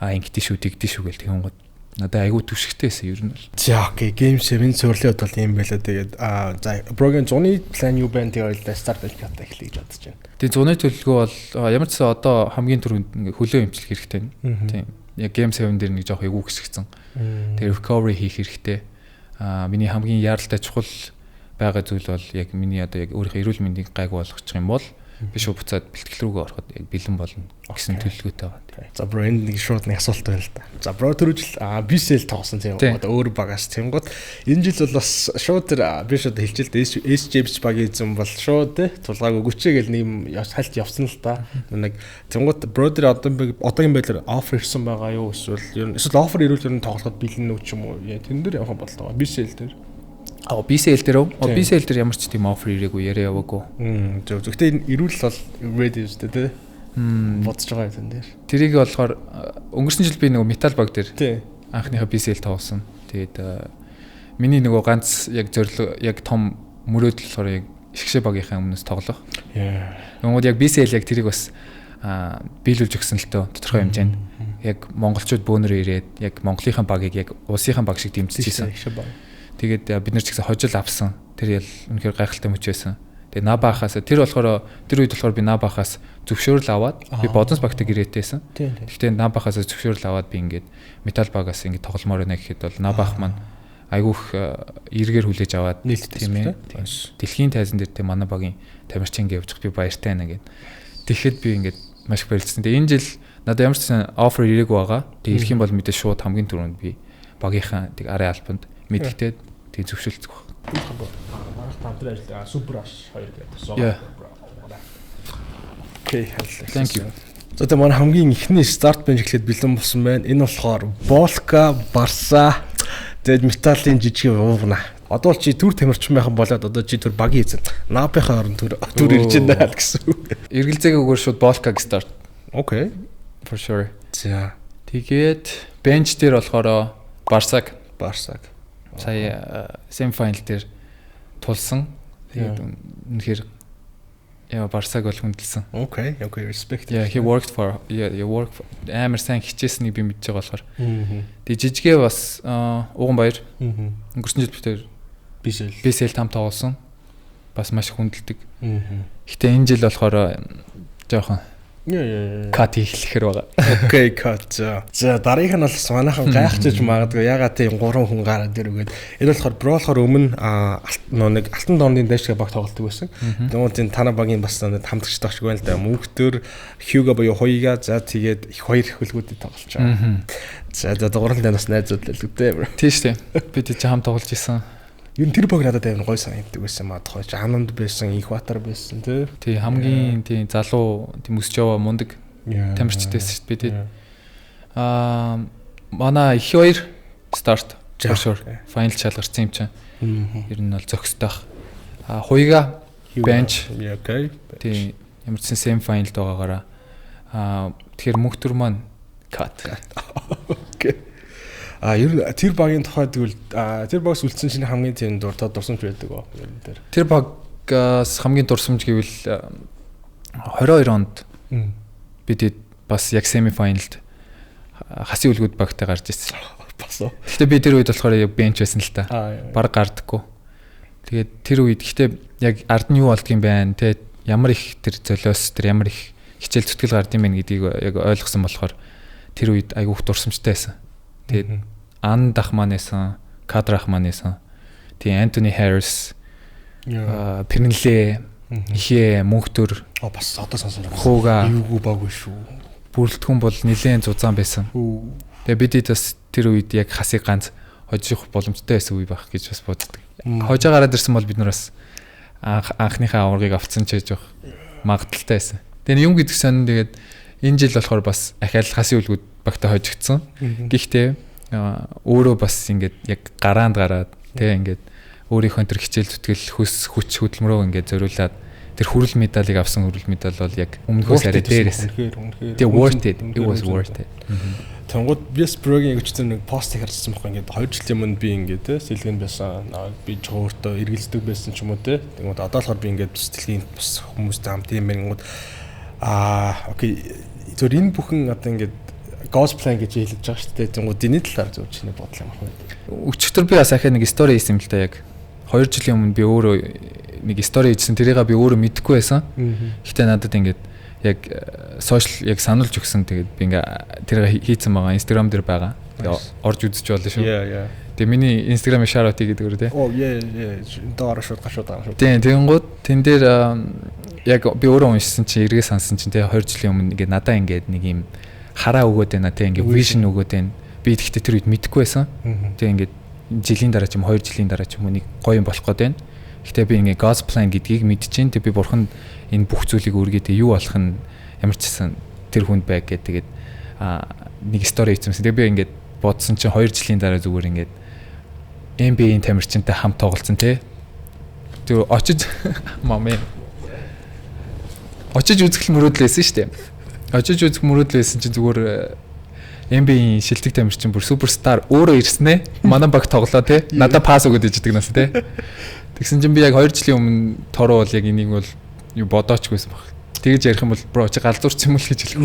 ингэдэж шүү тэгдэж шүү гэл тэгэн гот надад айгүй түшигтэй байсан ер нь бол. За окей, Game 7 цувралын хувьд бол юм байлаа. Тэгээд за Brogan зуны план юу байна тэгээд старт болж чадаа эхлэе гэж бодож байна. Тэгээд зуны төлөвлөгөө бол ямар ч сан одоо хамгийн түрүүнд хөлөө эмчлэх хэрэгтэй. Тийм. Яг Game 7 дээр нэг жоох эвгүй гисгцэн. Тэгээд recovery хийх хэрэгтэй. Миний хамгийн яаралтай чухал байгаа зүйл бол яг миний одоо яг өөрийнхөө эрүүл мэндийг гайгүй болгочих юм бол биш үү буцаад бэлтгэл рүүгээ ороход яг бэлэн болно гэсэн төлөвлөгөөтэй байгаа. За бро энэ нэг шууд нэг асуулт байна л да. За бро төрөжл BCL тоглосон тийм одоо өөр багаас тийм гот энэ жил бол бас шууд тэр би шууд хэлчихэл SJBs багийн эзэн бол шууд те тулгаагүй гүчээгэл нэм хальт явсан л да. Нэг тэнгууд бро тэр одоогийн байдлаар офер ирсэн байгаа юу эсвэл офер ирүүл ер нь тоглоход бэлэн үү ч юм уу тэн дээр явах бодлоо BCL дээр. BCL дээр үү? BCL дээр ямар ч тийм офер ирээгүй яриа яваагүй. Зөв. Гэхдээ ирүүл бол ready шүү дээ, тэ? Бодож байгаа юм тэн дээр. Тэрийг болохоор өнгөрсөн жил би нэг метал баг дээр анхныхаа BCL тоглосон. Тэгээд миний нөгөө ганц яг зорилго яг том мөрөөдөл болохоор яг Ишгшээ багийнхаа өмнөөс тоглох. Нөгөө яг BCL яг тэрийг бас биелүүлж өгсөн л тоо тодорхой хэмжээнд. Яг монголчууд бөөнөрөө ирээд яг Монголынхаа багийг яг улсынхаа баг шиг дэмжижсэн. Тэгээд бид нар ч гэсэн хожил авсан. Тэр ял үнэхээр гайхалтай мөч байсан. Тэгээд Набахаас тэр үед болохоор би Набахаас зөвшөөрөл аваад би Бодонс багтаа гэрээтэйсэн. Гэхдээ Набахаас зөвшөөрөл аваад би ингээд метал багаас ингээд тогломоор байна гэхэд бол Набах маань айгүйх эргээр хүлээж аваад тийм ээ. Дэлхийн тайзан дээр те манай багийн тамирчин гэвж би баяртай байна гэд. Тэгэхэд би ингээд маш их баярлсан. Тэгээ энэ жил надад ямар ч офер ирээгүй байгаа. Тэгээ ирэх юм бол мэдээ шууд хамгийн түрүүнд би багийнхаа тэг арын албанд мэдгтээд тэг зөвшөөрөлцөх баг. Манайх хамтран ажиллагаа супер аш 2 гэдэг. Окей, thank you. За тэ манай хамгийн ихний старт бенч эхлээд бэлэн болсон байна. Энэ болохоор Болка, Барса тэгээд металлын жижиг уурна. Одоо чи түр тамирчин байхан болоод одоо чи түр багийн эзэн. Набийнхаа орон түр ирж байна гэсэн үг. Эргэлзээгээр шууд Болкаг старт. Okay. For sure. За. Тэгээд бенч дээр болохоор Барсаг. Сая семифинал дээр тулсан. Тэгээд үнэхээр Барсаг бол хүндэлсэн. Okay, respect. Yeah, he worked for амар сайн хичээснийг би мэдж байгаа болохоор. Тэгээд жижигээ бас Уган Баяр. Өнгөрсөн жил битээр BCL там тоглосон. Бас маш хүндэлдэг. Гэтэ энэ жил болохоор жоохон кат хийхлэхэр байгаа. Окей, кат. За дараагийнх нь бол манайхан гайхчихж магадгүй. Ягаад тийм 3 хүн гараад ирвгээд. Энэ болохоор бро болохоор өмнө нэг алтан дооны дэшгээ баг тоглолтог байсан. Тэгвэл энэ танаа багийн бас хамтагчтай очг байна л да. Мөнхтөр Хьюго буюу Хоига за тэгээд их хоёр хөлгүүдэд тоглож байгаа. За дуурал дээр бас найзууд л үлдээ. Тийм шүү дээ. Бид ч хамт тоглож исэн. Ер нь тэр баг надад амар гой санагддаг байсан маадхой. Ананд байсан, Экватор байсан тий. Хамгийн тий залуу тий өсч яваа мундаг тамирчдээс шүү дээ бид. Манай их хоёр старт for sure. Final шалгарсан юм чинь. Ер нь бол зөкстөх. Хуйга bench. Тий ямар ч semi final-д байгаагаараа. Тэгэхээр мөнхтөр маань cut. Окей. Ер нь тэр багийн тухай тэгвэл тэр багс үлдсэн чинь хамгийн тийм дурсамж байдаг ба ер нь тэр. Тэр багаас хамгийн дурсамж гэвэл 22 онд бид бас яг semi finalд хасын үлгүүд багтай гарч ирсэн. Бас. Гэтэ би тэр үед болохоор яг bench байсан л та. Баг гардаггүй. Тэгээд тэр үед гэхдээ яг ард нь юу болдгийм байна те ямар их тэр золиос тэр ямар их хичээл зүтгэл гардыг мэн гэдгийг яг ойлгосон болохоор тэр үед айгүйх дурсамжтай байсан. Тэгээд Андах манайсан, Кадрах манайсан. Тэгээ Антони Харрис, Пернле, ихээ мөнхтөр бас одоо сонсож байгаа. Хууга юугүй баг шүү. Бүрэлдэхүүн бол нэлээд зузаан байсан. Тэгээ бид бас тэр үед яг хасыг ганц хожих боломжтой байсан үе байх гэж бас боддог. Хожоо гараад ирсэн бол бид нар бас анхныхаа аваргыг авцсан ч гэж магадaltaй байсан. Тэгээ юм гэдэг сонин тэгээд энэ жил болохоор бас ахаал хасын үлгүүд багтаа хожигдсон. Гэхдээ өөрөө бас ингээд яг гараанд гараад тэг ингээд өөрийнхөө тэр хичээл зүтгэл хүч хөдөлмөрөө ингээд зориулаад тэр хүрэл медалийг авсан хүрэл медаль бол яг өмнөхөөс арай дээрээс. Тэгээ worth it. It was worth it. Тэнгууд бис брогийн өгчтэн нэг пост харсан байхгүй ингээд 2 жилийн өмнө би ингээд те сэлгэн байсан. Би жоо өөртөө эргэлздэг байсан ч юм уу те. Тэнгууд одоо болохоор би ингээд сэтгэлийн бас хүмүүстэй хамт юм ингээд окей. Тэр энэ бүхэн одоо ингээд Gosplan гэж хэлж байгаа шүү дээ. Тэнгууд энэ талаар зөв чиний бодол юм байна. Өчигдөр би бас ахаа нэг стори хийсэн юм л да яг 2 жилийн өмнө би өөрөө нэг стори хийсэн. Тэрийг би өөрөө мэдэхгүй байсан. Гэхдээ надад ингээд яг сошиал яг сануулж өгсөн. Тэгээд би ингээд тэрийг хийсэн байгаа. Instagram дээр байгаа. Орж үзэж болно шүү. Тэгээ миний Instagram-ыг shout-out хийгээд өгөрөө тий. Доор шууд гашууд байгаа шүү. Тэнгууд тэн дээр яг би өөрөө уншсан чинь эргээ сансан чинь тий 2 жилийн өмнө ингээд надаа ингээд нэг юм хараа өгөөд байна те ингээ vision өгөөд байна. Би тэгэхдээ тэр үед мэдэхгүй байсан. Тэг ингээ жилийн дараа ч юм 2 жилийн дараа ч юм нэг гоё юм болох гээд байна. Гэтэ би ингээ Gosplan гэдгийг мэдчихээн. Тэг би бурхан энэ бүх зүйлийг өргөдөө юу болох нь ямар ч гэсэн тэр хүнд байг гэдэг. Тэгээд нэг стори хийчихсэн. Тэг би ингээ бодсон чинь 2 жилийн дараа зүгээр ингээ NBA-ийн тамирчинтай хамт тоглолцсон те. Тэр очиж очиж үзэх мөрөөдөл байсан шүү дээ. Очиж үзэх мөрөөдөл байсан чинь зүгээр NBA-ийн шилдэг тамирчин бүр суперстар өөрөө ирсэн ээ. Манай баг тоглоо те. Надад пас өгöd иждэг нас те. Тэгсэн чинь би яг 2 жилийн өмнө тороо бол яг энийг бол юу бодоочгүйсэн баг. Тэгж ярих юм бол бро чи галзуурч юм л гэж хэлэх.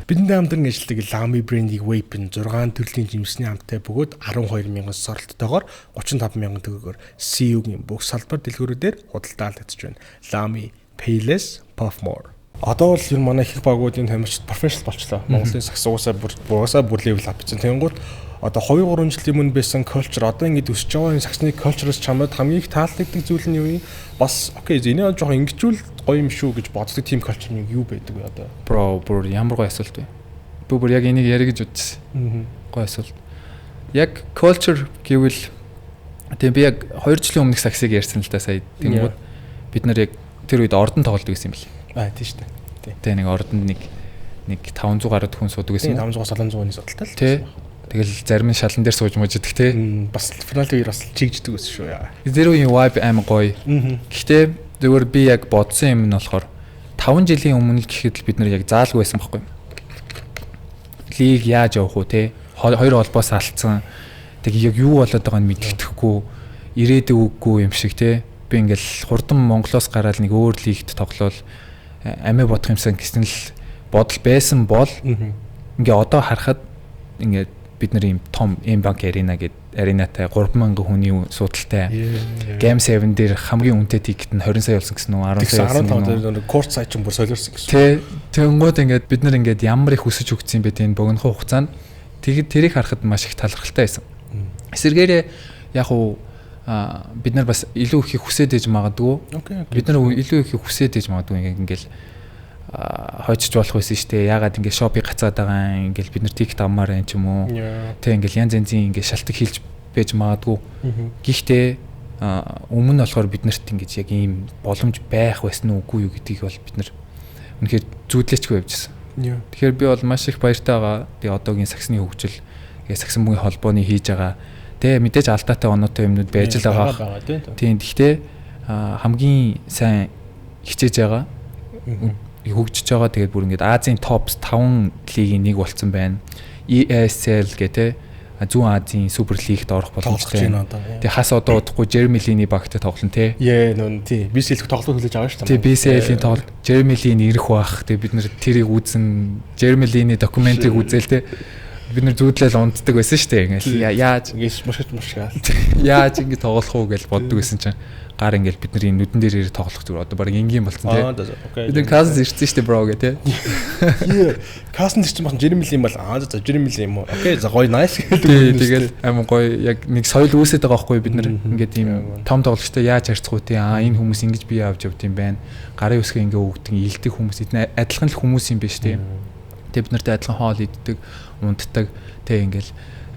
Бидний хамтран ажилладаг Lamy брендийг Vape 6 төрлийн жимсний хамттай бөгөөд 12,000 соролттойгоор 35,000 төгрөгөөр CU-гийн бүх салбар дэлгүүрүүдээр худалдаалагдж байна. Lamy Payless Puff More. Одоо бол ер нь манай их багуудын тамирчид профешнл болчлоо. Монголын сакс уусаа бүр левел ап гэсэн. Тэнгууд одоо 2-3 жилийн өмнө байсан culture одоо ингэж өсөж байгаа энэ саксны culture-с чамд хамгийн их таалагддаг зүйл нь юу юм? Бас окей энэ бол жоохон ингэжүүл гоё юм шүү гэж боддог team culture нь юу байдаг вэ одоо? Бро бүр ямар гоё асуулт вэ? Би бүр яг энийг ярих гэж бодсон. Гоё асуулт. Яг culture гэвэл тийм би яг 2 жилийн өмнөх саксыг ярьсан л да сая. Тэнгууд бид нар яг тэр үед ордон тоглодог гэсэн юм бэл. Тийм шүү дээ. Тэгээ нэг ордонд нэг 500 гаруй хүн суудаг гэсэн. 500-700-ны судалтай л. Тий. Тэгэл зарим нь шалан дээр сууж мужиддаг тий. Бас финалын үеэр бас чигждэг гэсэн шүү яа. Тэр үеийн vibe аим гоё. Гэхдээ зөвөр би яг бодсон юм нь болохоор 5 жилийн өмнө л гэхэд бид нар яг заалгүй байсан байхгүй. Лиг яаж явах вэ тий? Хоёр холбоос алдсан. Тэг яг юу болоод байгааг нь мэддэхгүй, ирээдүг үггүй юм шиг тий. Би ингээл хурдан Монголоос гараад нэг өөр лигт тоглоод амиа бодох юмсан гэсэн л бодол байсан бол ингээ одоо харахад ингээ бид нар ийм том M-Bank Arena гэдэг аренатай 30000 хүний суудалтай Game 7 дээр хамгийн үнэтэй тикет нь 20 сая болсон гэсэн үү 10 сая болсон гэдэг court site ч юм бүр солиорсон гэсэн. Тэ тэгэнгүүт ингээд бид нар ингээд ямар их өсөж өгсөн бэ тийм богинохон хугацаанд тэгээд тэрийг харахад маш их талархалтай байсан. Эсвэргээрээ яг уу бид нар бас илүү их хүсээд ээж магадгүй. Бид нар илүү их хүсээд ээж магадгүй ингээл хойчж болох байсан шүү дээ. Ягаад ингээд шопыг гацаад байгаа ингээл бид нар тикет аммаар юм ч юм уу. Тэг ингээл янз янзын ингээд шалтак хийлж байж магадгүй. Гэхдээ өмнө нь болохоор биднэрт ингэж яг ийм боломж байх байсан уугүй юу гэдгийг бол бид нар үнэхээр зүүдлээчгүй явжсэн. Тэгэхээр би бол маш их баяртай байгаа. Тэгээ одоогийн саксны хөгжил, саксан бүгийн холбооны хийж байгаа. Тэ мэдээж алдаатай оноотой юмнууд байж л байгаа. Тийм гэхдээ хамгийн сайн хичээж байгаа. Хөгжиж байгаа. Тэгээд бүр ингээд Азийн топ 5 лигийн нэг болцсон байна. ESL гэдэг Зүүн Азийн супер лигт орох боломжтой. Тэгээ хас одоо удахгүй Jeremy Lin-ийн багт тоглоно те. Нүүн тий. BCL-ийг тоглолт хүлээж аваа шүү дээ. Тий BCL-ийн тоглолт Jeremy Lin ирэх бах. Тэгээ бид нэр тэрийг үзэн Jeremy Lin-ийн докюментарийг үзээл те. Бид нэр зүудлэл унтдаг байсан шүү дээ. Ингээл яаж яаж ингэ тоглох уу гэж боддог байсан чинь гар ингээл бидний нүдэн дээр ирээ тоглох зүгээр одоо баг энгийн болцсон тий. Бид Cousins ирсэн шүү дээ бро гэ тий. Cousins ч бахан Jeremy Lin бол за Jeremy Lin юм уу. Окей за гоё nice гэдэг. Тэгэл амин гоё яг нэг соёл үүсээд байгаа байхгүй бид нар ингээд ийм том тоглогчтой яаж харьцах уу тий. Энэ хүмүүс ингэж бие авч явд юм байна. Гарын үсгээ ингээ өгдөг илдэг хүмүүс адилхан л хүмүүс юм биш тий. Тэг бид нарт адилхан хоол иддэг, унтдаг тий ингээл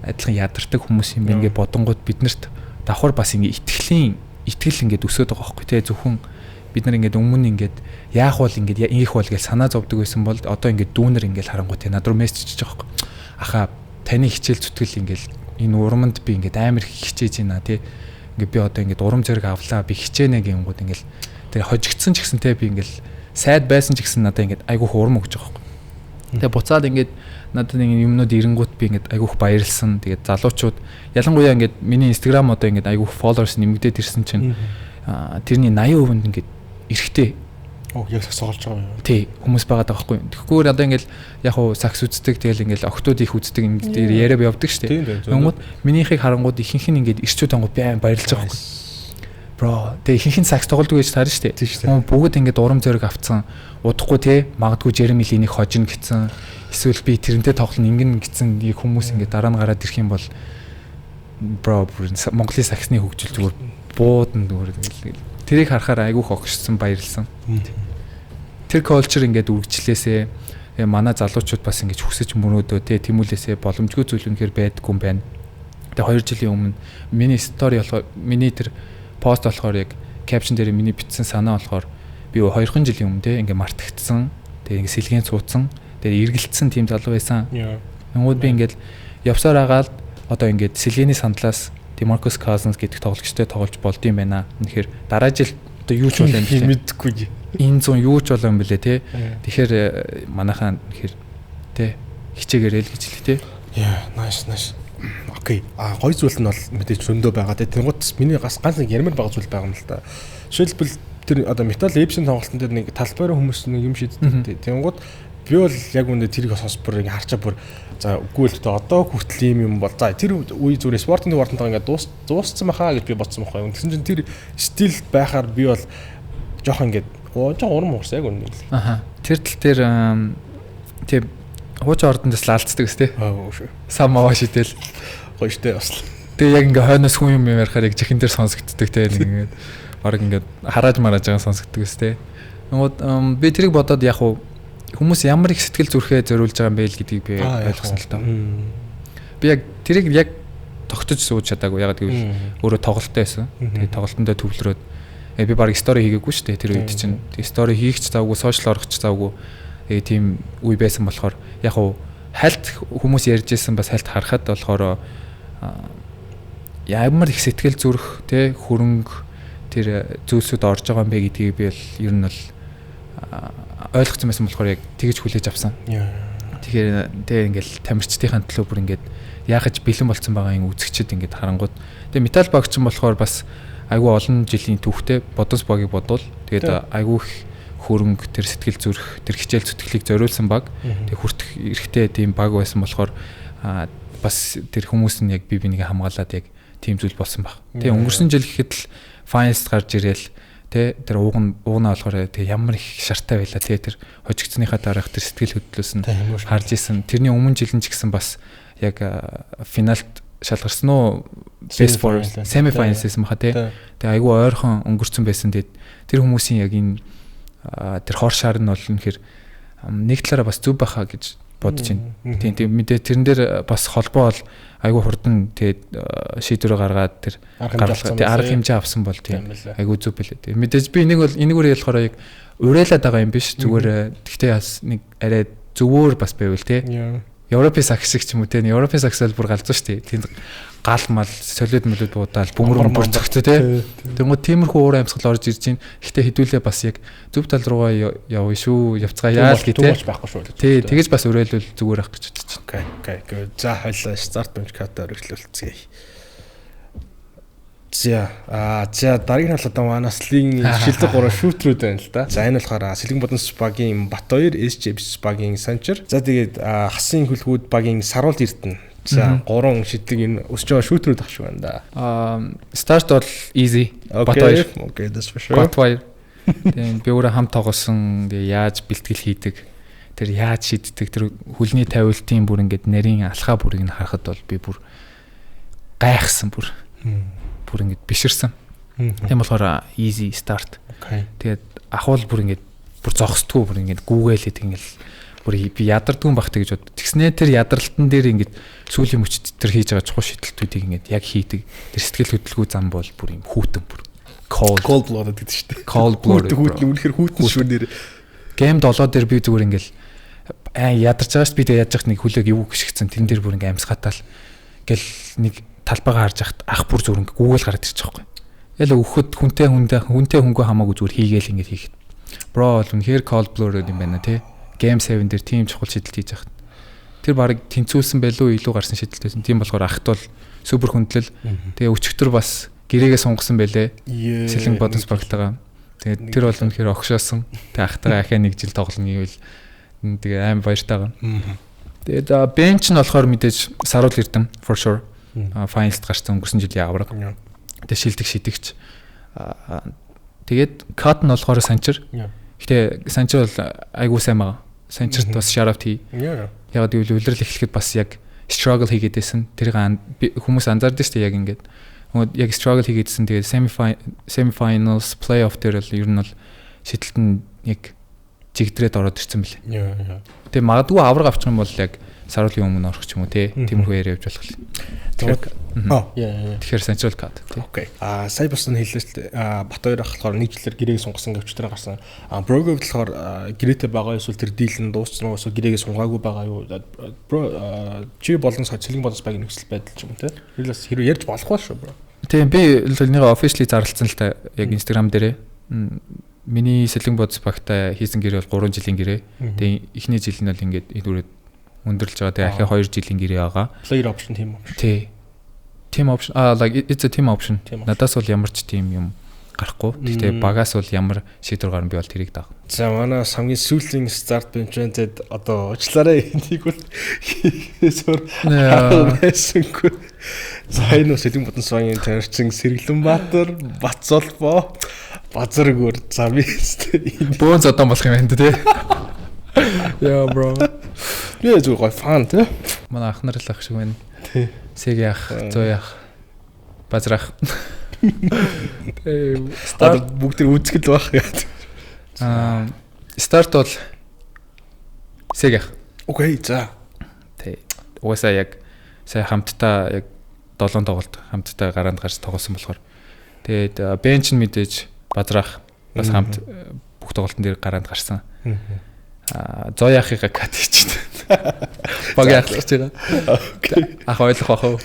адилхан ядардаг хүмүүс юм ингээ бодонгууд биднэрт давхар бас ингээ итгэл ингээд өсөд байгаа байхгүй тий зөвхөн бид нар ингээд өмнө ингээд яах бол ингээд ингэх бол гэж санаа зовдөг байсан бол одоо ингээд дүүнер ингээд харангуй тий над руу мессеж чиж байгаа байхгүй аха таны хичээл зүтгэл ингээд энэ урамд би ингээд амар хичээж байна тий ингээд би одоо ингээд урам зориг авлаа би хичээнэ гингүүд ингээд тэр хожигдсан ч гэсэн тий би ингээд сайд байсан ч гэсэн надад ингээд айгүйх урам өгч байгаа байхгүй тэгээ буцаад ингээд надад нэг юмнууд ирэнгүүт би ингээд айгүйх баярлсан. Тэгээд залуучууд ялангуяа ингээд миний Instagram одоо ингээд айгүйх followers нэмэгдээд ирсэн чинь тэрний 80% ингээд эрэхтэй. Яг сакс олж байгаа юм. Тий, хүмүүс байгаа байхгүй. Тэгэхгүй одоо ингээд яг уу сакс үздэг тэгэл ингээд октод их үздэг ингээд яриа явдаг шүү дээ. Тэнгууд минийхийг харангууд ихэнх нь ингээд ирчүүд ангууд би баярлж байгаа байхгүй. Бро, тэг ихэнх нь сакс тоглодог гэж таарна шүү дээ. Бүгд ингээд урам зориг авцсан. Удахгүй те магадгүй Jeremy Lin-ийг хожино гэсэн. Эсвэл би тэрнтэй тоглоно ингэн гэсэн хүмүүс ингээд дараа нь гараад ирэх юм бол бро Монголын саксны хөгжил зүгээр буудан зүгээр тэрийг харахаар айгүйх огшсон баярлсан. Тэр culture ингээд үргэлжлээсээ манай залуучууд бас ингэж хүсэж мөрөөдөө те тэмүүлээсээ боломжгүй зүйл үнэхээр байдгүй юм байна. Тэгээ 2 жилийн өмнө миний стори болохоор миний тэр пост болохоор яг caption дээр миний бичсэн санаа болохоор би 2 жилийн өмнө те ингээ мартагдсан. Тэгээ ингээ сэлгэн цууцсан. Тэгээ эргэлцсэн тийм залуу байсан. Тэнгүүд би ингээд явсаар агаал одоо ингээд сэлгэний сандлаас DeMarcus Cousins гэдэг тоглогчтой тоглож болд юм байна. Тэгэхээр дараа жил одоо юу ч болоо юм бэ? Мэдхгүй. Энэ зүүн юу ч болоо юм бэлээ те. Тэгэхээр манайхаа тэгэхээр те хичээгээрэй л гэж хэлээ те. Яа, nice. Окей. Гой зүйл нь бол мэдээж зөндөө байгаа. Тэнгуут миний ганц нэг ярмаар байгаа зүйл байгаа юм л да. Жишээлбэл тэр одоо Metal Epson тоглолтын дээр нэг талбайраа хүмүүс нэг юм шийддэг. Тэнгуут би бол яг үүндээ тэрийг сонсбор ингээ харчаа бүр за үгүй л одоо хүртэл юм бол за тэр үе зүгээр спортын дууртанд ингээ дууссан байхаа гэж би бодсон байхгүй. Тэгсэн чинь тэр стил байхаар би бол жоох ингээ жоо урам уурсан яг үнэ. Тэр тал дээр тийм хуучин ордондос лаалцдаг ус те. Шүү. Сам аваа шидэл. Гоё штэ бас. Тэгээ яг ингээ хойноос хүн юм ярихаар яг чихэн дээр сонсогддог те нэг ингээ баг ингээ харааж марааж байгаа сонсогддог ус те. Нөгөө би тэрийг бодоод яг хүмүүс ямар их сэтгэл зүрхээ зориулж байгаа юм бэ гэдгийг би ойлгосон л таа. Би яг тэрийг яг тогтож сууж чадаагүй. Ягаад гэвэл өөрөө тоглолттой байсан. Тэгээ тоглолтондоо төвлөрөөд би баг стори хийгээгүй шүү дээ тэр үед чинь. Тэгээ стори хийх ч завгүй, сошиал орох ч завгүй. Тийм үе байсан болохоор яг хальт хүмүүс ярьж байсан бас хальт харахад болохоор ямар их сэтгэл зүрх те хөрөнгө тэр зүйлсүүд орж байгаа юм бэ гэдгийг би бол ер нь бол ойлгоцсон байсан болохоор яг тэгэж хүлээж авсан. Тэгэхээр тэг ингээл тамирчдын төлөө бүр ингээд яахаж бэлэн болцсон байгаа юм үзэгчд ингээд харангууд. Тэгээ метал баг ч юм болохоор бас айгүй олон жилийн түүхтэй бодос багийг бодвол тэгээд айгүй их хөрөнгө тэр сэтгэл зүрх тэр хичээл зүтгэлийг зориулсан баг. Тэг хүртэх эрэхтэй тийм баг байсан болохоор бас тэр хүмүүс нь яг бие бинийгээ хамгаалаад яг тийм зүйл болсон баг. Тэгээ өнгөрсөн жил гэхэд л finals гарч ирээл тэр уугнаа болохоор тэг ямар их шартай байла тэр хожигдсныхаа дараах тэр сэтгэл хөдлөлөөс нь харж исэн. Тэрний өмнө жилэн ч гэсэн бас яг финалд шалгарсан уу best four semi finals гэсэн мха тэг айгүй ойрхон өнгөрцөн байсан. Тэр хүмүүсийн яг энэ тэр хор шаар нь бол үнэхээр нэг талаараа бас зүв байхаа гэж бодож байна. Тийм мэдээ тэрэн дээр бас холбоо бол айгүй хурдан тэгээд шийдвэр гаргаад тэр арга хэмжээ авсан бол тийм айгүй зүв билээ. Мэдээж би энийг үгээр ялахаараа яг уриалаад байгаа юм биш зүгээр гэхдээ бас нэг арай зөвөр бас байвал тий. Европын сакс шиг ч юм уу тий. Европын сакс бол бүр галзуу шүү дээ. Тэнд гал мал солиод мөлөд буудаал бөмбөр зөгтөө тий. Тэнгууд тиймэрхүү уур амьсгал орж ирж байна. Гэхдээ хэдүүлээ бас яг зөв тал руугаа явъя шүү. Явцгаая л гэ тий. Тий, тэгэж бас уриалвал зүгээр ах гэж бодож байна. Окей. За хойлоо старт бенчката өргөлүүлцгээе. За дараагийн нь одоо манаслын шилдэг 3 шүүтрүүд байна л да. За энэ болохоор Сэлгэн бодон спагийн Батбаяр, SJB спагийн Санчир. За тэгээд хасын хөлгүүд багийн Саруул Эрдэнэ. За 3 шилдэг энэ өсөж байгаа шүүтрүүд ах шиг байна да. Старт бол easy. Батбаяр. Okay, that's for sure. Батбаяр. Тэгээд би өөрөө хамт тоглосон яаж бэлтгэл хийдэг. Тэр яаж шийддэг тэр хөлний тавилтын бүр ингээд нарийн алхаа бүрийг нь харахад бол би бүр гайхсан бүр ингээд биширсэн. Тийм болохоор easy start. Тэгээд ахвал бүр ингээд бүр зогсдгүй бүр ингээд гүүгээлээд ингээл бүр би ядардгүй багтай гэж бод. Тэгснээ тэр ядралтан дээр ингээд сүүлийн мөчд тэр хийж байгаа чухал шийдэлтүүдийг ингээд яг хийдэг. Тэр сэтгэл хөдлөлгүй зам бол бүр юм хүүтэн бүр cold blooded гэдэг шүү дээ. Cold blooded. Хүүтэн үнэхээр хүүтэн шүү нэр. Game 7 дээр би зүгээр ингээл ядарч байгаа шүү би тэгээд яаж яхад нэг хүлээг юу гიშгцэн тэн дээр бүр ингээд амсгаатаал гэл нэг талбайгаа харж яхад ах бүр зүр ингээ гүүгэл гараад ирчих واخхой. Яла өгөхөд хүнтэй хөнгөө хамаагүй зүгээр хийгээл ингээ хийхэд. Bro бол үнэхээр cold blooded юм байна тий. Game 7 дээр тийм чухал шийдэлт хийж яхад. Тэр баг тэнцүүлсэн байлгүй илүү гарсан шийдэлтэйсэн. Тийм болохоор ахт бол супер хүндлэл. Тэгээ өчигдөр бас гэрээгээ сунгасан байлээ. Сэлэн бодос багтагаа. Тэгээ тэр бол үнэхээр огшоосон. Тэгээ ахтайгаа ахаа нэг жил тоглоно гэвэл тэгээ аим баяртайгаа. Тэгээд бенч нь болохоор мэдээж Саруул Эрдэнэ for sure. Finalд гарсан өнгөрсөн жилийн авраг. Тэгээ шилдэг шидэгч. Тэгээд cut нь болохоор Санчир. Гэтэ Санчир бол айгуу сайн байгаа. Санчирт бас shout out хий. Яг гэвэл үлрэл эхлэхэд бас яг struggle хийгээд байсан. Тэрийг хүмүүс анзаардаг шүү дээ яг ингээд. Яг struggle хийгээдсэн. Тэгээд semi-finals, playoff дээр л ер нь бол шидэлт нь яг жигдрээд ороод ирсэн мөлий. Тэгээ магадгүй авраг авчих юм бол яг Саруулын өмнө орох ч юм уу тий. Тиймэрхүү яриа явж болох л. Тэгэхээр Central Card. Окей. Сая бас нь хэллээ. Батбаяр ах болохоор нэг жилээр гэрээг сунгасан гэвч тэр гарсан. Брогог болохоор гэрээтэй байгаа эсвэл тэр дийл нь дууссан уу эсвэл гэрээгээ сунгаагүй байгаа юу? Чи болон Сэлгэн бодос багийн нөхцөл байдал ч юм уу тий. Хэлээс хэрэг ярьж болох байх шүү бро. Тийм би л энийг officially зарлцсан л та яг Instagram дээрээ. Миний Сэлгэн бодос багтай хийсэн гэрээ бол 3 жилийн гэрээ. Тэгээ эхний жил нь бол ингээд энэ үрээд өндөрлж байгаа. Тэгээ ахи 2 жилийн гэрээ байгаа. Player option тийм үү? Тий. Team option like it's a team option. Надаас бол ямар ч team юм гарахгүй. Гэхдээ багаас бол ямар шийдвэр гарна би бол тэрийг даах. За манай хамгийн сүүлийн старт бенчэнтэд одоо уучлаарай энийг бол хийсээр байсангүй. За энэ Сэлэн Бодон Соёны танирчин Сэргэлэнбаатар, Бацолбоо, Базаргүр замист. Бөөн зодон болох юм байна тий. Яа бро. Яа зүгээр фан тий. Манай ах нар л ах шиг байна. Тий. Сэг яах, зөө яах. Базрах. Старт бүгд үзгэл байх яа. Старт бол сэг яах. Окей, за. Тий. Угаасаа яг сая хамтдаа яг 7 тоглолт хамтдаа гараанд гарч тоглосон болохоор тэгээд бенч нь мэдээж базрах бас хамт бүх тоглолтын дээр гараанд гарсан. Зоо яахыга кат хийчихсэн. Баг яахлах гэж байгаа. Ах ойлгох бах уу.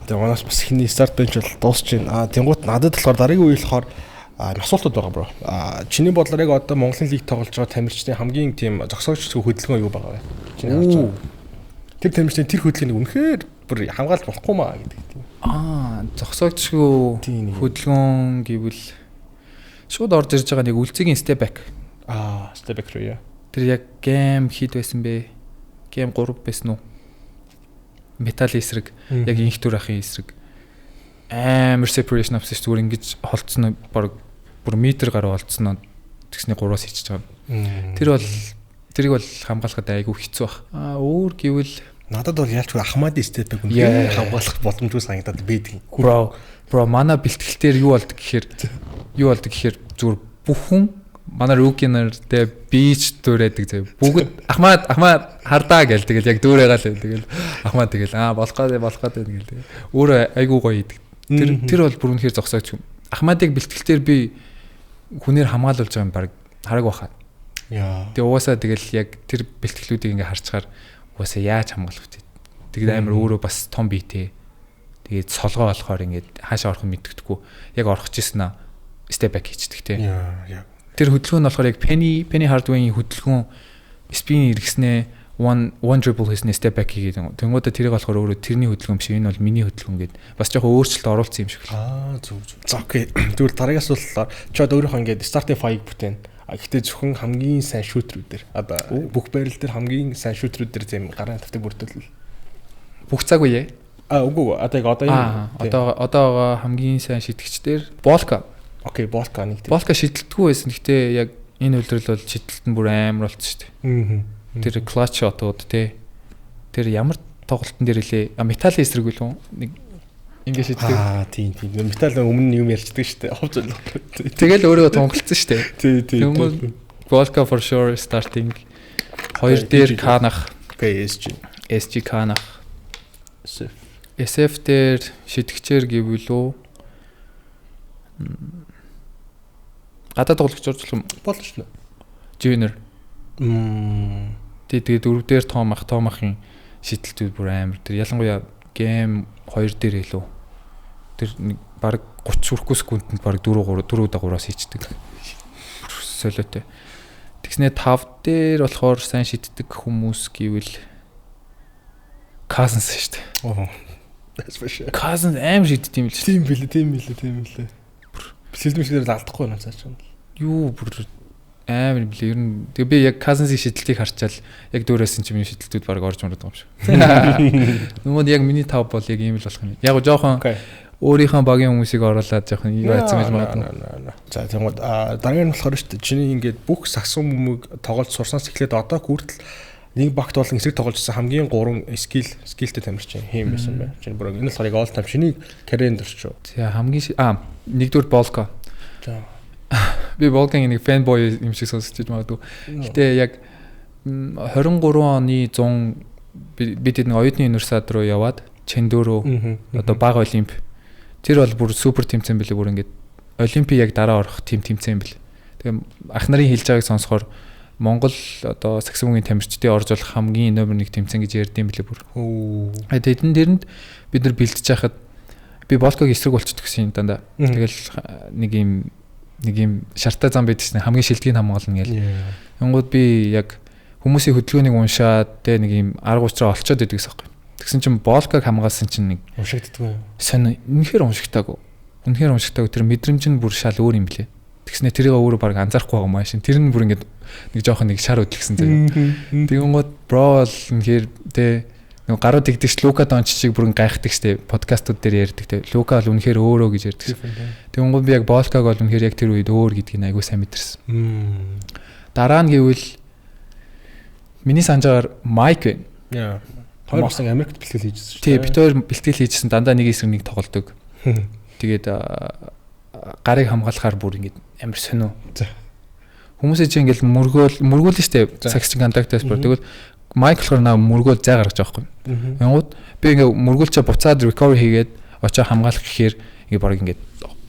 Тэгээд манаас бас ихний старт бенч бол дуусч байна. Тэнгуут надад болохоор дараагийн үе болохоор асуултууд байгаа бро. Чиний бодлоор яг одоо Монголын лиг тоглож байгаа тамирчдын хамгийн тийм зогсоогч хөдөлгөөн юу байгаа вэ? Чиний харж байгаа. Тэр тамирчдын тэр хөдөлгөөнийг үнэхээр бүр хамгаалж болохгүй маа гэдэг тийм. Зогсоогчгүй хөдөлгөөн гэвэл шууд орж ирж байгаа нэг үлцгийн step back. Step back руу яа. Тэр яг гейм хит байсан бэ? Гейм 3 байсан уу? Металл эсрэг, яг инх төр ахын эсрэг. Амар separation авсан шүү дээ. Ингэж холцсон баг бүр метр гаруй холцсон. Тэгсний 3-аас хийчихэж байгаа. Тэрийг бол хамгаалахад айгүй хэцүү баг. Өөр гэвэл надад бол ялчгүй Ахмадын степ back үнэхээр хамгаалах боломжгүй санагдаад байдаг. Бро манай бэлтгэлтэр юу болдог гэхээр зүгээр бүх хүн манай рукинер тэ бич дүүрээдэг зав. Бүгд Ахмад хардаа гэл тэгэл яг дүүрээгаа л тэгэл Ахмад тэгэл болох гэдэг тэгэл. Өөр айгуу гоё идэг. Тэр бол бүр үнэхээр зогсооч юм. Ахмадыг бэлтгэлтэр би хүнээр хамгаалуулж байгаа юм баг хараг баха. Яа. Тэгээ угаасаа тэгэл яг тэр бэлтгэлүүдийг ингээ харцгаар угаасаа яаж хамгаалах вэ? Тэгээд амар өөрөө бас том биетэй. Тэгээд солгоо болохоор ингээд хаашаа орох нь мэддэхгүй. Яг орох гэсэн step back хийчихдэг те. Яа. Тэр хөдөлгөөн нь болохоор яг Penny Hardaway-ийн хөдөлгөөн спин иргэснээ one dribble хийснээ step back хийгээд тэнгуудаа тэрийг болохоор өөрөө тэрний хөдөлгөөн биш энэ бол миний хөдөлгөөн гээд бас жоохон өөрчлөлт оруулсан юм шиг л. Зөв. За окей. Тэгвэл дараагийн асуултаар чод өөрийнхөө ингээд starting five бүтээн. Гэхдээ зөвхөн хамгийн сайн шүүтрүүдээр одоо бүх байрал дээр хамгийн сайн шүүтрүүдээр зэм гарын тавтыг бүрдүүлвэл бүх цаг үе. Үгүй одоо хамгийн сайн шитгэгчдэр Болка. Окей, Болка нэг. Болка шидэлтгүй байсан. Гэхдээ яг энэ үйлрэл бол шидэлт нь бүр амар болчихсон шүү дээ. Тэр clutch shot-ууд те. Тэр ямар тоглолтын дээр илээ. Металл эсрэг үлээ. Нэг ингэ шиддэг. Тийм. Металл өмнө юм ярьждаг шүү дээ. Ховж л. Тэгэл өөрөө тунгалцсан шүү дээ. Тийм. Болка for sure starting. Хоёр дээр Канах. SG Канах. SF дээр шитгэгчээр гэвэл үү гадаад тоглогч орж болно шүү дээ. Junior. Тэгээд дөрөв дээр Томахын шидэлтүүд бүр амар. Тэр ялангуяа гейм 2 дээр илүү. Тэр нэг баг 30 хүрэхгүй секундэд баг 4-3-аас хийчдэг. Солиотой. Тэгснэ 5 дээр болохоор сайн шиддэг хүмүүс гэвэл Cousins шүү дээ. That's for sure. Cousins амар шиддэг юм л шүү. Тийм билээ. Сэлмэшгээр л алдахгүй юм цааш. Юу бүр амар билээ. Ер нь тэгээ би яг Cousins-ийн шидэлтийг харчаал яг дөрөөсөн чинь миний шидэлтүүд баг орж мөрөд байгаа юм шиг. Нөгөө яг миний 5 бол яг ийм л болох юм. Яг жоохон өөрийнхөө багийн хүмүүсийг оруулаад жоохон юу айцсан гэж магадгүй. За тэгвэл дараагийн нь болохоор шүү дээ. Чиний ингээд бүх сагсан бөмбөг тоглож сурснаас эхлээд одоо хүртэл нэг багт болон эсрэг тогложсэн хамгийн 3 скиллтэй тамирчин хэм байсан бай. Чиний бүр энэ болохоор яг all time шиний карьерийн дөрч шүү. За хамгийн нэгдүгээр Болка. За. Би Болкагийн нэг фэнбой юм шиг сонсож магадгүй. Гэтэ яг 23 оны 100 бид нэг оюутны университет руу яваад Чэндөрөө одоо баг олимп. Тэр бол бүр супер тэмцээн билээ бүр ингээд олимпи яг дараа орох тэмцээн бил. Тэгээ ах нарын хэлж байгааг сонсохоор Монгол одоо саксофоны тамирчдын орж болох хамгийн номер 1 тэмцээн гэж ярьдсан билээ бүр. Тэдэн дэрэнд бид нар бэлдэж байхад би Болкагийн эсрэг болчихдог гэсэн юм дандаа. Тэгэл нэг юм шартаа зам байдаг шнэ хамгийн шилдгийг хамгаална гээл. Янгууд би яг хүмүүсийн хөдөлгөөнийг уншаад тэ нэг юм арга учраа олцоод байдаг гэсэн юм. Тэгсэн чинь Болкаг хамгаалсан чинь нэг уншигддаггүй. Сонь үнэхээр уншигтаагүй. Үнэхээр уншигтаагүй тэр мэдрэмж нь бүр шал өөр юм блэ. Тэгснэ тэрийг өөрөө баг анзаарахгүй байгаа маа шин. Тэр нь бүр ингээд нэг жоохон нэг шар хөдлөсөн заяа. Тэгэнгүүт бро л үнэхээр тэ нэг гарууд игдэж Лука Дончичийг бүр гайхдаг штэ подкастууд дээр ярьдаг тэ. Лука бол үнэхээр өөрөө гэж ярьдаг. Тэгэнгүүт би яг Болкаг бол үнэхээр яг тэр үед өөр гэдгийг айгуу сайн мэдэрсэн. Дараа нь гэвэл миний санджаар Майк байна. Яа. Хоёр бас Америкт бэлтгэл хийжсэн шүү дээ. Тий, бид хоёр бэлтгэл хийжсэн дандаа нэг эсрэг нэг тоглодог. Тэгээд гарыг хамгаалахаар бүр ингэж амар сонио. Хүмүүсээ чи ингээл мөргөөл штэ цагчин контактаас бүр тэгвэл Майк болохоор наа мөргөөл зай гаргаж байгаа байхгүй. Янгууд би ингээ мөргөөлчөө буцаад recovery хийгээд очоо хамгаалах гэхээр ингээ баг ингээ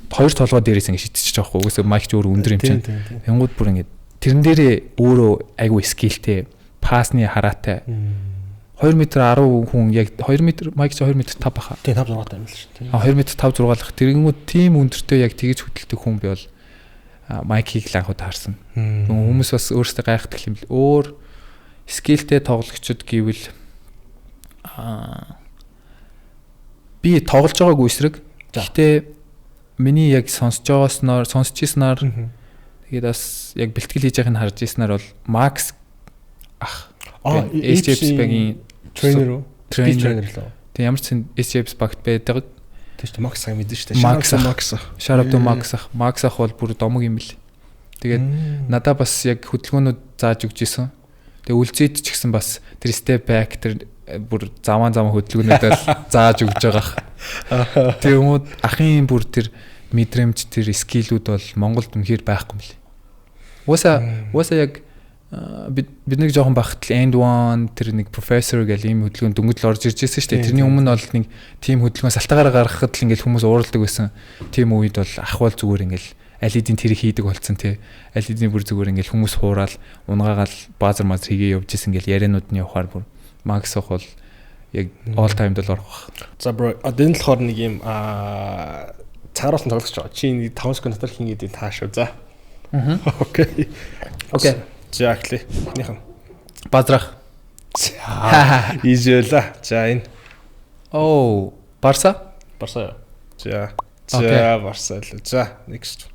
хоёр толгой дээрээс ингээ шидчихэж байгаа байхгүй. Үгүйс Майк ч өөр өндөр юм чинь. Янгууд бүр ингээ тэрэн дээрээ өөрөө айгу скиллтэй, пасны хараатай. 2 м 10 хүн яг 2 м Майк ч 2 м 5 баха. Тий 5 6 таа юм л шүү дээ. 2 м 5 6 лах тэрнгүүд тийм өндөртэй яг тэгж хөдөлдөг хүн би бол Майкийг л анхуд харсан. Хүмүүс бас өөрсдөө гайхдаг юм бэл. Өөр скиллтэй тоглогчид гэвэл би тоглож байгаагүй эсрэг. Гэхдээ миний яг сонсож ийснаар тэгээд бас яг бэлтгэл хийж байгааг нь харж ийснаар бол Макс ах SJP-ийн тренер лөө. Тэг ямар ч SJP багт байдаг. Тэгэж Макс ага мэдэн штэ. Макс ах бол бүр домог юм бэл. Тэгээд надаа бас яг хөдөлгөөнүүд зааж өгч исэн. Тэгээ үлзийд ч гэсэн бас тэр step back тэр бүр заваа хөдөлгөөнүүдээ зааж өгж байгаа. Тэр юмуд ахын бүр тэр мэдрэмж тэр скиллүүд бол Монголд үнэхээр байхгүй юм лээ. Уусаа яг бид нэг жоохон багт end one тэр нэг профессор гэл ийм хөдөлгөөн дөнгөж л орж ирж байсан шүү дээ. Тэрний өмнө бол нэг тим хөдөлгөөн салтаагаараа гаргахад л ингээл хүмүүс уурладаг байсан. Тим үед бол ахвал зүгээр ингээл аль хэдийн тэрийг хийдэг болсон тий. Аль хэдийн бүр зүгээр ингээл хүмүүс хуураад унгаагаал баазар маз хийгээ явж исэн ингээл ярианууд нь явахаар бүр Макс ах бол яг all time дол орох баг. За бро одоо энэ болохоор нэг юм цааруулсан тоглож байгаа. Чи нэг 5 секунд дотор хин гэдэг таашаа за. Окей. Жаакли. Эхнийхэн. Базрах. Изэла. За энэ. Барса. За. За Барса л. За next.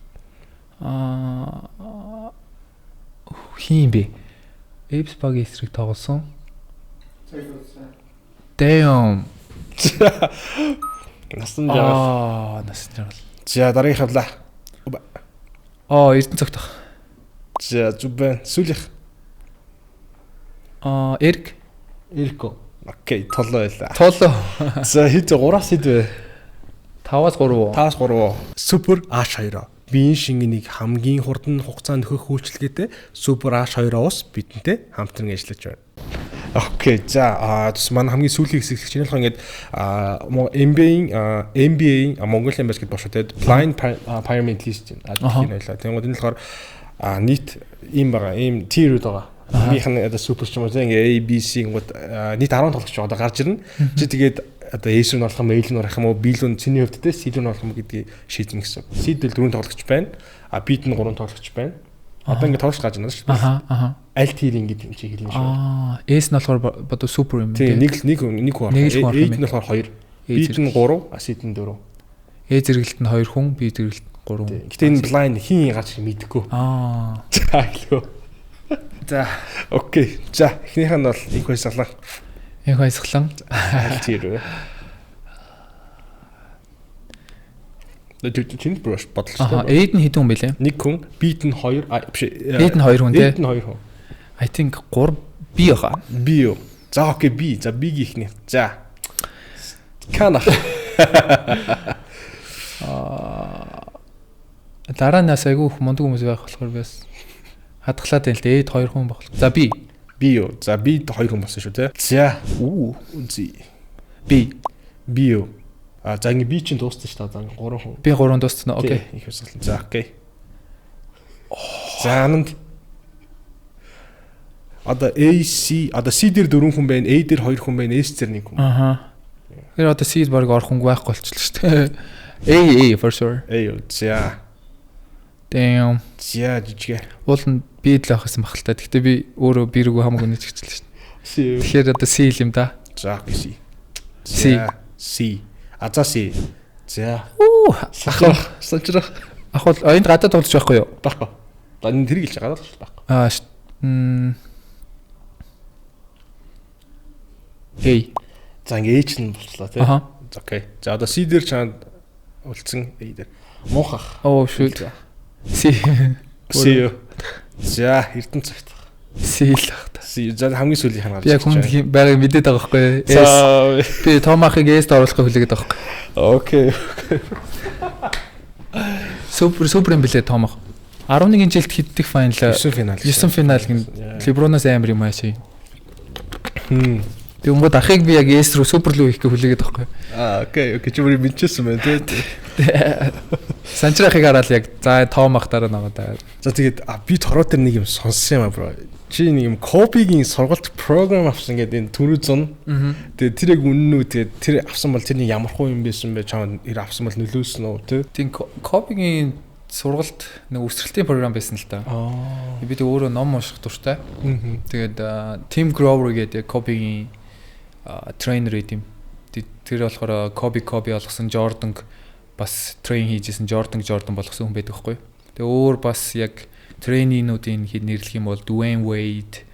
Хин бэ? Эпс багийн эсрэг тоглосон. Damn. Насан жаргал. За дараагийн хавлаа. Эрдэнэ цогтох. За зүбэн сүлэх. Эрико. Окей, толоо байла. За хэд 3-аас хэд вэ? 5-аас 3. 5-аас 3. Супер H2. Биеийн шингэнийг хамгийн хурдан хугацаанд нөхөх үйлчилгээтэй Супер H2-оос бидэнтэй хамтран ажиллаж байна. Окей, за манай хамгийн сүүлийн хэсэг чинь болохоор ингээд NBA-ийн Mongolia Basket бошоод Blind Pyramid list юм. Тийм байлаа. Тэгвэл энэ болохоор нийт ийм байгаа. Ийм tier-үүд байгаа. Минийх нь одоо супер ч юм уу ингээ A B C гот нийт 10 тоглогч одоо гарч ирнэ. Чи тэгээд одоо A-р нь болох юм, A-р нь болох юм уу, B-р нь чиний хувьд те C-р нь болох юм гэдгийг шийднэ гэсэн. C-д 4 тоглогч байна. B-д нь 3 тоглогч байна. Одоо ингээ тоглож гаж байна шүү дээ. Аль tier ингээд юм чи хэлнэ шүү. S нь болохоор бодоо супер юм тийм нэг хүн. A-д нь болохоор 2, B-д нь 3, C-д нь 4. A зэрэгэлт нь 2 хүн, B зэрэгэлт 3. Гэтэ энэ blind хин гарч мэдэхгүй. За гэлөө. За окей. За эхнийх нь бол их баясгалан. Тир. Чин брош бодлоо. A-д нь хэдэн хүн бэлээ? Нэг хүн, B-д нь 2, биш. A-д нь 2 хүн тий. A-д нь 2 хүн. I think 3 B хаа. B юу. За окей B. За B-гийн эхнийх. За. Канах. Дараа нь айгүй мундаг хүмүүс байх болохоор бас хадгалаад байна л дээ. Эд 2 хүн байх. За B юу. За B-д 2 хүн болсон шүү те. За. Үнзи. B юу. За ингэ B чинь дууссан шүү дээ. За 3 хүн. B 3 дууссан. Окей. Их хэсгэлэн. За окей. За ананд одоо AC одоо C дээр 4 хүн байна, A дээр 2 хүн байна, S дээр 1 хүн. Тэр одоо C баг орох хүн байхгүй болчихлоо шүү дээ. A for sure. A юу. За. Damn. За жижиг. Уул нь би л авах гэсэн багтал та. Гэхдээ би өөрөө би рүүгээ хамаагүй нэгчилсэн шүү дээ. Тэгэхээр одоо C юм да. За C. C. За C. За. Ахах. Санчрах. Ахвал энд гадаад тоглож байхгүй юу? Байхгүй. Энэ тэрийг хэлж байгаа л байхгүй. Эй. За ингээ H нь болчлоо тий. Окей. За одоо C дээр чанд үлдсэн A дээр. Муухах. Shoot. C. C. За Эрдэнэ цагт. C л ах та. C. За хамгийн сүүлийн хангаалж. Би яг хүн байгааг мэдээд байгаа байхгүй. S. Би Томахыг S-д оруулахыг хүлээгээд байгаа байхгүй. Окей. Супер юм билээ Томах. 11 жилд хиддэг финал 9 финал гин Леброноос амар юм ааши. Би өнгөд ахыг би яг S руу супер руу хийх хүлээгээд байгаа байхгүй. Окей. Чи бүрийн мэдчихсэн байна тий. Санчрахыг хараад яг за Томах дараа наваа. За тэгээд би тороо тэр нэг юм сонссон юм бро. Чи нэг юм Kobe-гийн сургалт програм авсан гэдэг энэ түрүү зун. Тэгээд тэр яг үнэн үү тэгээд тэр авсан бол тэрний ямар хуу юм байсан бэ? Чамд ир авсан бол нөлөөсөн үү тий? Тийм Kobe-гийн сургалт нэг өсрэлтийн програм байсан л та. Би тэг өөрөө ном унших дуртай. Тэгээд Tim Grover гэдэг Kobe-гийн трейнер эдэм. Тэр болохоор Kobe болгосон Jordan бас трейн хийжсэн Jordan болгосон хүн байдаг байхгүй. Тэгээ өөр бас яг трейнинуудын нэрлэх юм бол Dwayne Wade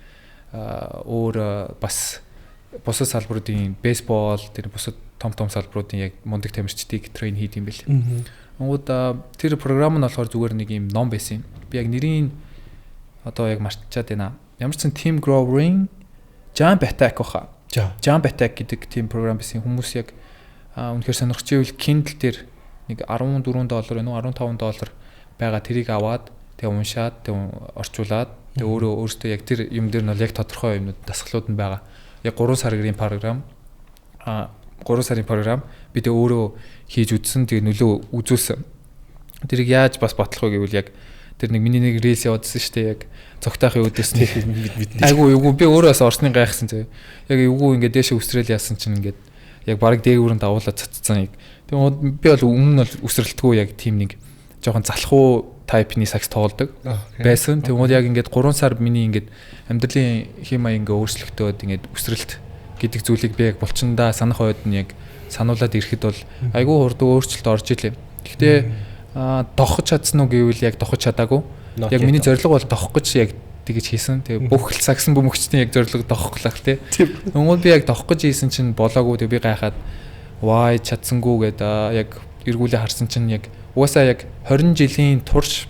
өөр бас бусад салбаруудын бейсбол тэр бусад том салбаруудын яг мундаг тамирчдыг трейн хийд юм бэл. Өнгөд тэр програм нь болохоор зүгээр нэг юм ном байсан юм. Би яг нэрийг одоо яг мартчихад байна. Ямар ч сан Tim Grover-ийн Jump Attack баха. Jump Attack гэдэг тийм програм байсан. Хүмүүс яг үнэхээр сонирхчихвэл Kindle дээр нэг $14 байна уу $15 байгаа тэрийг аваад тэгээ уншаад тэгээ орчуулад тэгээ өөрөөсөө яг тэр юм дээр нь бол яг тодорхой юмнууд дасгалууд нь байгаа. Яг 3 сарын програм 3 сарын програм би тэгээ өөрөө хийж үзсэн тэгээ нөлөө үзүүлсэн. Тэрийг яаж бас батлах вэ гэвэл яг тэр нэг миний нэг рейс явуулсан шүү дээ яг цогтойхын үдээс нь айгу би өөрөө бас орсны гайхсан зөө. Яг эвгүй ингээд дээшээ үсрээл яасан чинь ингээд яг баг дээгүүрэн давуулаад цацсан. Тэгээ би бол өмнө нь бол үсрэлтгүй яг тийм нэг жоохон залхуу тайпны сакс тоглодог байсан. Тэгвэл яг ингээд 3 сар миний ингээд амьдралын хэм маяг ингээд өөрчлөгдөөд ингээд үсрэлт гэдэг зүйлийг би яг булчиндаа санах үед нь яг сануулад ирэхэд бол айгүй хурдан өөрчлөлт орж илээ. Гэхдээ дохож чадсан уу гэвэл яг дохож чадаагүй. Яг миний зорилго бол дохох гэж яг тэгэж хийсэн. Тэгээ бүх л сагсан бөмбөгчдийн яг зорилго дохохлах тий. Тэгвэл би яг дохох гэж хийсэн чинь болоогүй. Тэгээ би гайхаад вай чадсангүй гэдэг яг эргүүлээ харсан чинь яг угаасаа яг 20 жилийн турш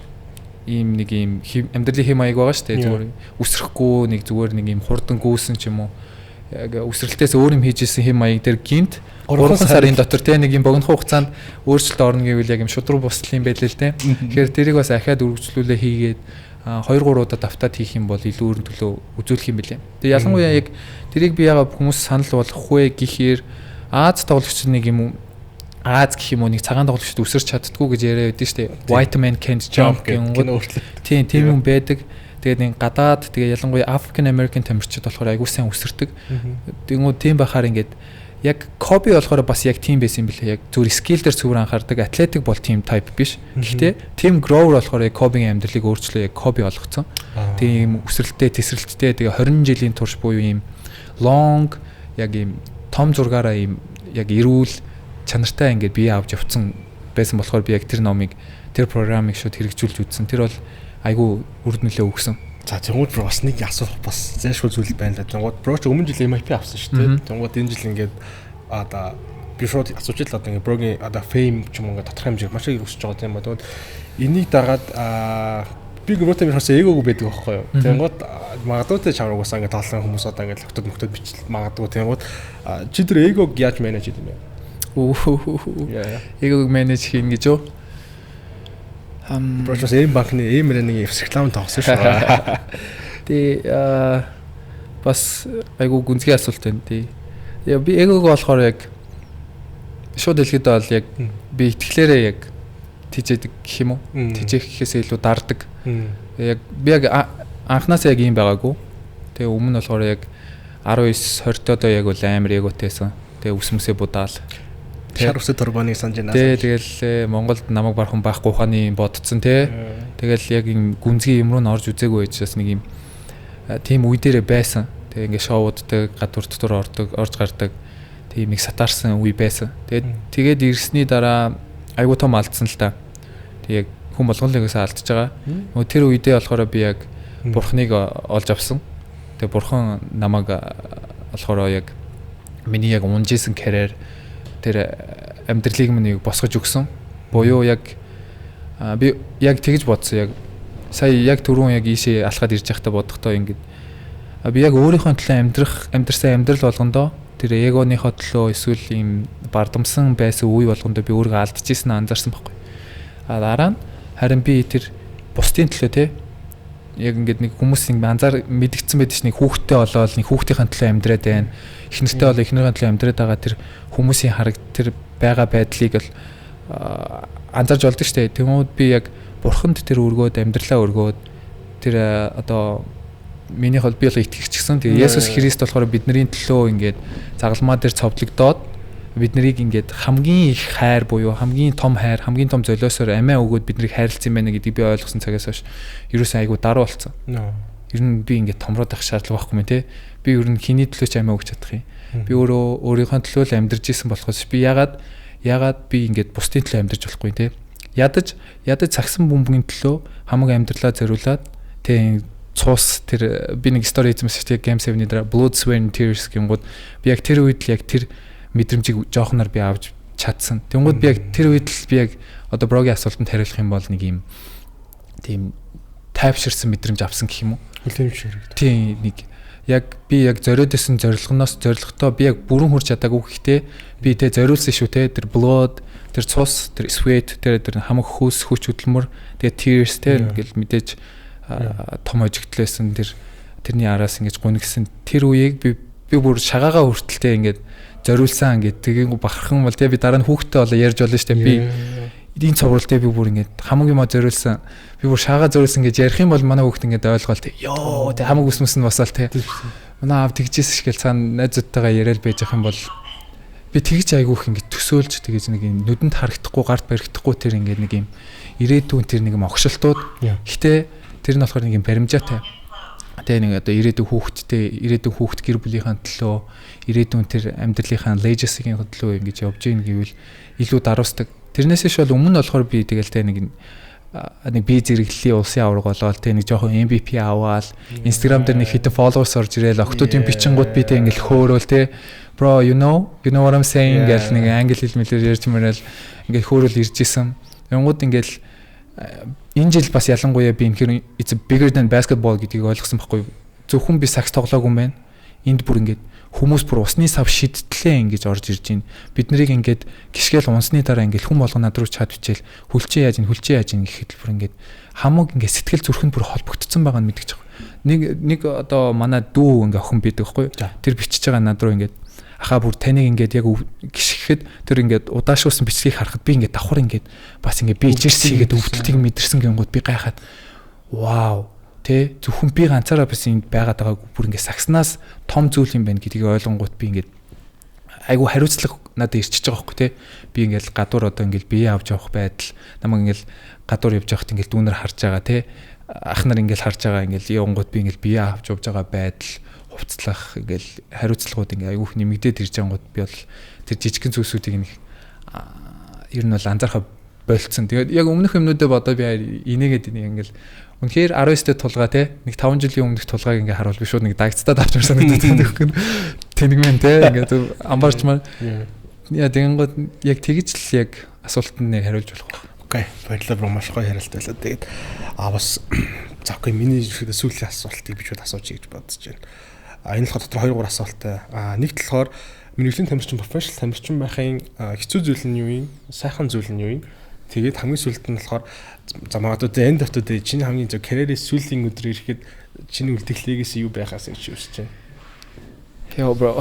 ийм нэг ийм амьдралын хэм маяг байгаа шүү дээ. Зүгээр үсрэхгүй нэг зүгээр нэг ийм хурдан гүйсэн ч юм уу. Яг үсрэлтээс өөр юм хийжсэн хэм маяг дээр гинт 3 сарын дотор те нэг юм богино хугацаанд өөрчлөлт орно гэвэл яг юм шудраг буслын байлээ л те. Тэгэхээр тэрийг бас ахаад үргэлжлүүлээ хийгээд 2-3 удаа давтаад хийх юм бол илүү өрн төлөө үзүүлэх юм билээ. Тэгээ ялангуяа яг тэрийг би яага хүмүүс санал болгох вэ гэхээр Аз тоглогч нэг юм Аз гэх юм уу нэг цагаан тоглогчд өсөрч чаддгүй гэж яриа байдсан шүү дээ. White man can't jump гэх тийм юм байдаг. Тэгээд нэг гадаад тэгээ ялангуяа African American тамирчид болохоор айгуу сайн өсөрдөг. Тэгвэл тийм байхаар ингээд яг Kobe болохоор бас яг тийм байсан юм билээ. Яг зүгээр скил дээр зүгээр анхаардаг. Атлетик бол тийм type биш. Гэхдээ Tim Grover болохоор яг Kobe-гийн амьдралыг өөрчлөө яг Kobe болгоцсон. Тийм өсрэлттэй, тесрэлттэй тэгээ 20 жилийн турш буюу ийм long яг ийм том зургаараа ийм яг эрүүл чанартай ингээд бие авч явцсан байсан болохоор би яг тэр номыг тэр програмыг шууд хэрэгжүүлж үзсэн. Тэр бол айгүй үр нөлөө өгсөн. За тэгвэл бас нэг асуух бас зайлшгүй зүйл байна л да. Тэгвэл бро ч өмнө жил MIP авсан шүү дээ. Тэгвэл энэ жил ингээд одоо би шууд асууж л одоо ингээд брогийн одоо fame ч юм уу ингээд тодорхой хэмжээр маш их өсөж байгаа юм ба. Тэгвэл энийг дагаад би гөрөөтэй би хасаа эгөөгүй байдаг байхгүй юу. Тэгвэл магадгүй тэ чамраг усаа ингээд таалсан хүмүүс одоо ингээд локтод мөхтөд бичил магадгүй. Тэгвэл чи тэр эгөөг яаж менеж хийх юм бэ? Эгөөг менеж хийн гэж юу? Процесс банкны нэг реклам тоглосон шүү. Тэгээ бас айгу гүнзгий асуулт байна тий. Яа би эгөөг болохоор яг шууд хэлэхэд бол яг би итгэлээрээ яг тийжээдэг гэх юм уу? Тийжээхээс илүү дардаг. Яг би яг анханасаа яг юм байгаагүй. Тэгээ өмнө нь болохоор яг 19 20 одоо яг бол амар эгөөтэйсэн. Тэгээ үсмэсээ будаал. Шар үсэ турбаныг санаж байна. Тэгэл Монголд намайг барах хүн байхгүй ухааны бодцсон тий. Тэгэл яг юм гүнзгий юм руу н орж үзээгүй байжээс нэг юм тийм үе дээрээ байсан. Тэгээ ингээ шоуддаг, гадуур дотор орж гардаг. Тийм их сатаарсан үе байсан. Тэгээд ирсний дараа айгуу том алдсан л та. Тэг яг хүн болгонлогоос алдчихж байгаа. Тэр үедээ болохоор би яг бурхныг олж авсан. Тэгээ бурхан намайг болохоор яг миний яг унжсэн карьер тэр амьдралыг минь босгож өгсөн. Буюу яг би яг тэгж бодсон. Яг сая яг түрүүн яг ийшээ алхаад ирж байхдаа бодохдоо ингээд би яг өөрийнхөө төлөө амьдрсан амьдрал болгондоо тэр эгоныхоо төлөө эсвэл ийм бардамсан байсан үе болгондоо би өөрийгөө алдчихсан анзаарсан байхгүй. Дараа нь харин би тэр бусдын төлөө те яг ингээд нэг хүмүүс анзаар мэдгдсэн байдаг ш нэг хүүхдтэй болоод нэг хүүхдийн төлөө амьдраад байна. Эхнэртэй болоо эхнэрийн төлөө амьдраад байгаа тэр хүмүүсийн хараг тэр байгаа байдлыг л анзаарч болдог штэ. Тэгмүүд би яг бурханд тэр өргөөд амьдралаа өргөөд тэр одоо миний хол би л итгэгчсэн. Тэгээ Есүс Христ болохоор бидний төлөө ингээд загалмаа дээр цовдлогдоод бид нарыг ингээд хамгийн их хайр буюу хамгийн том хайр, хамгийн том золиосоор амиа өгөөд биднийг хайрлсан байна гэдгийг би ойлгосон цагаас хойш ерөөсөө айгу даруу болсон. Ер нь би ингээд томроод авах шаардлага байхгүй мэн те. Би ер нь хийний төлөө ч амиа өгч чадах юм. Би өөрөө өөрийнхөө төлөө л амьдарч исэн болохоос би ягаад би ингээд бусдын төлөө амьдарч болохгүй те. Ядаж цагсан бөмбөгийн төлөө хамаг амьдралаа зориулаад те цус тэр би нэг стори хийсэн шүү дээ Game 7-ний дараа Blood, Sweat and Tears гингүүд би яг тэр үед л яг тэр мэдрэмжийг жоохноор би авч чадсан. Тэнгүүд би яг тэр үед л би яг одоо брогийн асуултанд хариулах юм бол нэг юм тийм тайвширсан мэдрэмж авсан гэх юм уу? Хүлэмжшэрэг. Тийм нэг яг би яг зориодсэн зорилготой би яг бүрэн хүрч чадаагүй гэхдээ би тэ зориулсан шүү те тэр blood, тэр цус, тэр sweat, тэр хамаг хөөс хүч хөдөлмөр, тэгээ tears те ингээл мэдээж том ожигдлээсэн тэрний араас ингэж гунигсэн тэр үеийг би бүр шагаагаа хүртэлтэй ингээд зориулсан ингээд тэгээд бахархан бол тэгээ би дараа нь хүүхдтэй болоо ярьж болно шүү дээ би энэ цовруултээ би бүр ингээд хамаг юм зориулсан би бүр шагаа зориулсан гэж ярих юм бол манай хүүхд ингээд ойлгоол тэг ёо тэг хамаг үсмэс нь басаал тэг манай аав тэгжээс шигэл цаана найзуудтайгаа яриад байж ах юм бол би тэгж айгүйх ингээд төсөөлж тэгэж нэг юм нүдэнд харагдахгүй гарт баригдахгүй тэр ингээд нэг юм ирээдүйн тэр нэг юм огшилтууд гэхдээ тэр нь болохоор нэг юм баримжаатай тэгээ нэг одоо ирээдүйн хүүхд гэр бүлийнхэн төлөө ирээдүйн тэр амьдралынхаа legacy-ийн төлөө ингэж явж гин гэвэл илүү даруусдаг. Тэрнээсээш бол өмнө нь болохоор би тэгэл тэ нэг бие зэрэглэлийн улсын аварга болоод тэ нэг жоохон MVP аваад Instagram дээр нэг хэдэн followers орж ирээл октодын бичингууд би тэ ингээл хөөрөөл тэ bro you know what I'm saying гэл нэг англи хэл мэлээр ярьж мөрөл ингээл хөөрөөл ирж исэн. Янгууд ингээл энэ жил бас ялангуяа би инхээр it's bigger than basketball гэдгийг ойлгосон байхгүй юу? Зөвхөн би сакс тоглоогүй юм байна. Энд бүр ингээд хүмүүс бүр усны сав шидтлээ ингэж орж ирж байна. Бид нарыг ингээд гიშгээл унсны дараа ингээд хүн болгоо над руу чад бичээл хүлчээ яаж ин гэхэд бүр ингээд хамаг ингээд сэтгэл зүрхэнд бүр холбогдсон байгаа нь мэдгэж байгаа. Нэг одоо манай дүү ингээд охин бидэг байхгүй юу? Тэр бичиж байгаа над руу ингээд ахаа бүр таныг ингээд яг гიშгэхэд тэр ингээд удаашуулсан бичлэгийг харахад би ингээд давхар ингээд бас ингээд би ижирс хийгээд өвдөлтийг мэдэрсэн гингүүд би гайхаад вау тэ зөвхөн би ганцаараа бас энд байгаад байгааг бүр ингээд сагснаас том зүйл юм байна гэдгийг ойлгонгууд би ингээд айгу хариуцлага надад ирчихэж байгаа байхгүй тэ би ингээд гадуур одоо ингээд бие авч явах байдал намайг ингээд гадуур явж байхад ингээд дүүнэр харж байгаа тэ ах нар ингээд харж байгаа ингээд явангууд би ингээд бие авч явж байгаа байдал хувцлах ингээл хариуцлагууд ингээ айгүйх нэмэгдээд ирж байгаангууд би бол тэр жижигхэн зүйлсүүдийг нэг ер нь бол анзаархаа болцсон. Тэгээд яг өмнөх юмнуудаа бодоо би инээгээд ингээл үнэхээр 19-т тулгаа те нэг 5 жилийн өмнөх тулгааг ингээ харуул би шууд нэг дагцтаад авч ирсэн гэдэг. Тэнэгмэн те ингээ амбарчмаар яа тэгэнгүүт яг тэгж л яг асуултанд нэг хариулж болох байна. Окей, баярлалаа бро маш гоё хариулт байлаа. Тэгээд бас заахгүй миний сүүлийн асуултыг би ч асууж гэж бодож байна. Энэ л дотор 2-3 асуулттай. Нэг талаар мэргэжлийн тамирчин профешнл тамирчин байхын хэцүү зүйл нь юу юм? Сайхан зүйл нь юу юм? Тэгээд хамгийн сүүлд нь болохоор за магадгүй энэ давтад чиний хамгийн зөв карьерийн сүүлийн өдөр ирэхэд чиний үлдэгдлээс юу байхаас гэж хүсэж байна. Яа бро.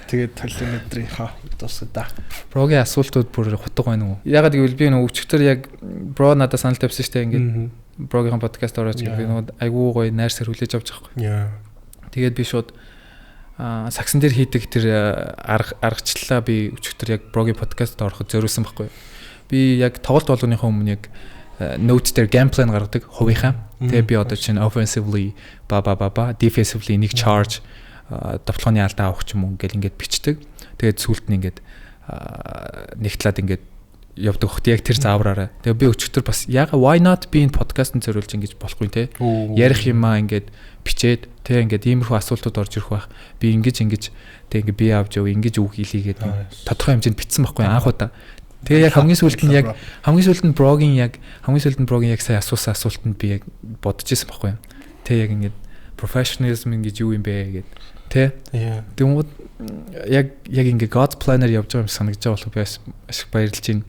Тэгээд талын өдрийнхаа дуусгада. Брогийн асуултууд бүр хутга байна уу? Ягаад гэвэл би нөгөө өчигдөр яг бро надад санал тавьсан шүү дээ ингээд брогийн подкаст орооч гэх би нөгөө айгүй гоё найрсаар хүлээж авч байгаа байхгүй. Тэгээд би шууд саксан дээр хийдэг тэр аргачлалаа би өчигдөр яг брогийн подкастт ороход зориулсан байхгүй. Би яг тоглолт болгоныхоо өмнө яг note дээр game plan гаргадаг хувийнхаа. Тэгээ би одоо чинь offensively defensively нэг charge давталгааны алдаа авах ч юм уу ингээл ингээд бичдэг. Тэгээд сүлд нь ингээд нэг талаад ингээд явдаг хот яг тэр заавраараа. Тэгээ би өчигдөр бас яга why not би энэ подкастт зориулж ингэж болохгүй те. Ярих юмаа ингээд бичээд те ингээд иймэрхүү асуултууд орж ирэх байх. Би ингэж те ингээд би авч яв ингэж үг хэлийгээд тодорхой хэмжээнд бичсэн байхгүй анх удаа. Тэгээ яг хамгийн сүүлд нь блогийн яг сая асуусан асуултанд би яг бодож ирсэн байхгүй. Тэ яг ингээд professionalism гэж юу юм бэ гэд. Тэ. Тэгмүүд яг ингээд God's planner явж байгаа юм санагдаж байгаа болохоо би маш их баярлж байна.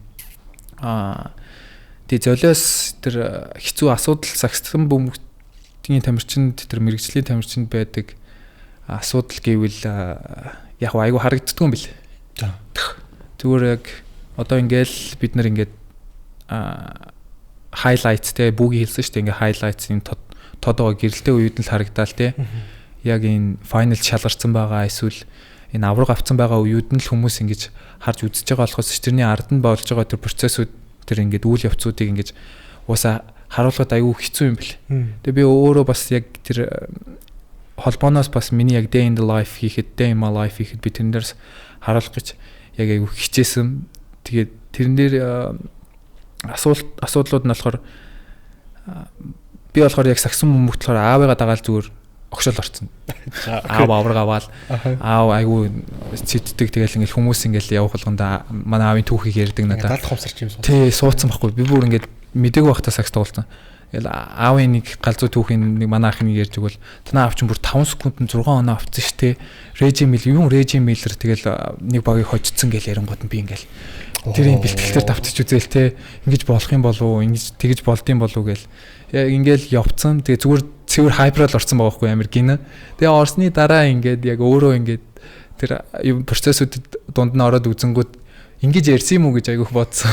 Тэгээ золиос тэр хэцүү асуудал сагсан бөмбөгийн тамирчинд тэр мэрэгжлийн тамирчинд байдаг асуудал гэвэл яг айгу харагддаг юм бэл. Зүгээр яг одоо ингээл бид нар ингээд highlights те бүгийн хэлсэн шүү дээ ингээд highlights-ийн тодоо гэрэлтэй үед нь л харагдаал те. Яг энэ final шалгарсан байгаа эсвэл энэ авраг авцсан байгаа үеуд нь л хүмүүс ингэж харж үзэж байгаа болохоос тэрний ард нь болж байгаа тэр процессууд тэр ингээд үйл явцуудыг ингэж уусаа харуулхад аюу хэцүү юм бэл. Тэгээ би өөрөө бас яг тэр холбооноос бас миний яг day in the life day in my life хийхэд би тэрнээс харуулах гэж яг аюу хичээсэн. Тэгээд тэрэн дээр асуудлууд нь болохоор би болохоор яг сагсан бөмбөгт болохоор аавыгаа дагаал зүгээр огшол орцсон. Аав авраг аваал аав айгу цэддэг тэгэл ингээл хүмүүс ингээл явах болгонда манай аавын түүхийг ярьдаг надад. Даалт хомсарч юм суусан. Тий, суудсан байхгүй. Би бүр ингээд мдэггүй байхдаа сагс тоглолтсон. Тэгэл аавын нэг галзуу түүхийн нэг манай ахын ярьж өгвөл танаа аав чинь бүр 5 секундд 6 оноо авцсан штэ. Режим миллер тэгэл нэг багийг хожицсан гэл ярингууд нь би ингээл тэрийн бэлтгэлээр давтчих үзээл те ингэж болох юм болов уу ингэж тэгэж болдсон болов уу гэл яг ингээл явцсан. Тэгээ зүгээр цэвэр хайпрал орсон байгаа байхгүй амир гинэ. Тэгээ орсны дараа ингээд яг өөрөө ингээд тэр процессуудад дунд нь ороод үзэнгүүд ингэж ярьсан юм уу гэж айгүйх бодсон.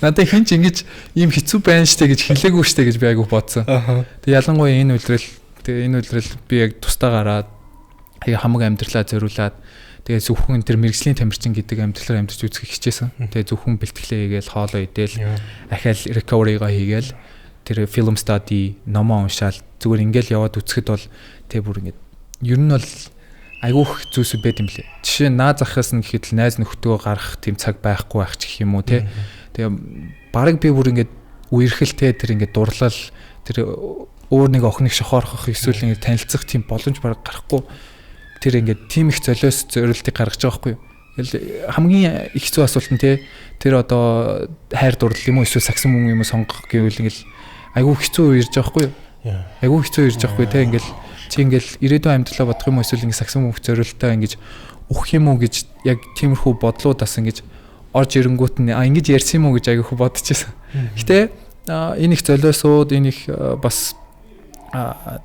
Надад хэн ч ингэж ийм хэцүү байна штэ гэж хэлээгүй штэ гэж би айгүйх бодсон. Тэгээ ялангуяа энэ үйлрэл би яг тустаа гараад тэгээ хамаг амьдралаа зориулаад тэгээ зөвхөн тэр мэрэгжлийн тамирчин гэдэг амьдралаар амьдарч үзэх хичээсэн. Тэгээ зөвхөн бэлтгэлээ хийгээл хоолоо идэл ахаал recovery-га хийгээл тэр film study номоо уншаал зүгээр ингээл яваад үцхэд бол тэг бүр ингээд ер нь бол айгүйх зүйлсүүд байт юм лээ. Жишээ нь наад захаас нь гэхэд л найз нөхдөө гарах тийм цаг байхгүй байх ч гэх юм уу те. Тэгээ бараг би бүр ингээд үерхэлтэй тэр ингээд дурлал тэр өөр нэг охиныг шохоорхох эсвэл ингээд танилцах тийм боломж бараг гарахгүй тэр ингээд тийм их золиос зорилтыг гаргаж байгаа байхгүй юу. Хамгийн их хэцүү асуулт нь те тэр одоо хайр дурлал юм уу эсвэл сагсан мөн юм уу сонгох гэвэл ингээд айгүй хэцүү ирж байгаа хгүй юу? Айгүй хэцүү ирж байгаа хгүй те ингээл чи ингээл ирээдүйн амьдралаа бодох юм уу эсвэл ингээд сагсан мөнх зориултаа ингэж ухах юм уу гэж яг тиймэрхүү бодлуудаас ингэж орж ирэнгүүт нь ингэж ярьсан юм уу гэж айгүй бодчихсон. Гэтэ энэ их золиосууд энэ их бас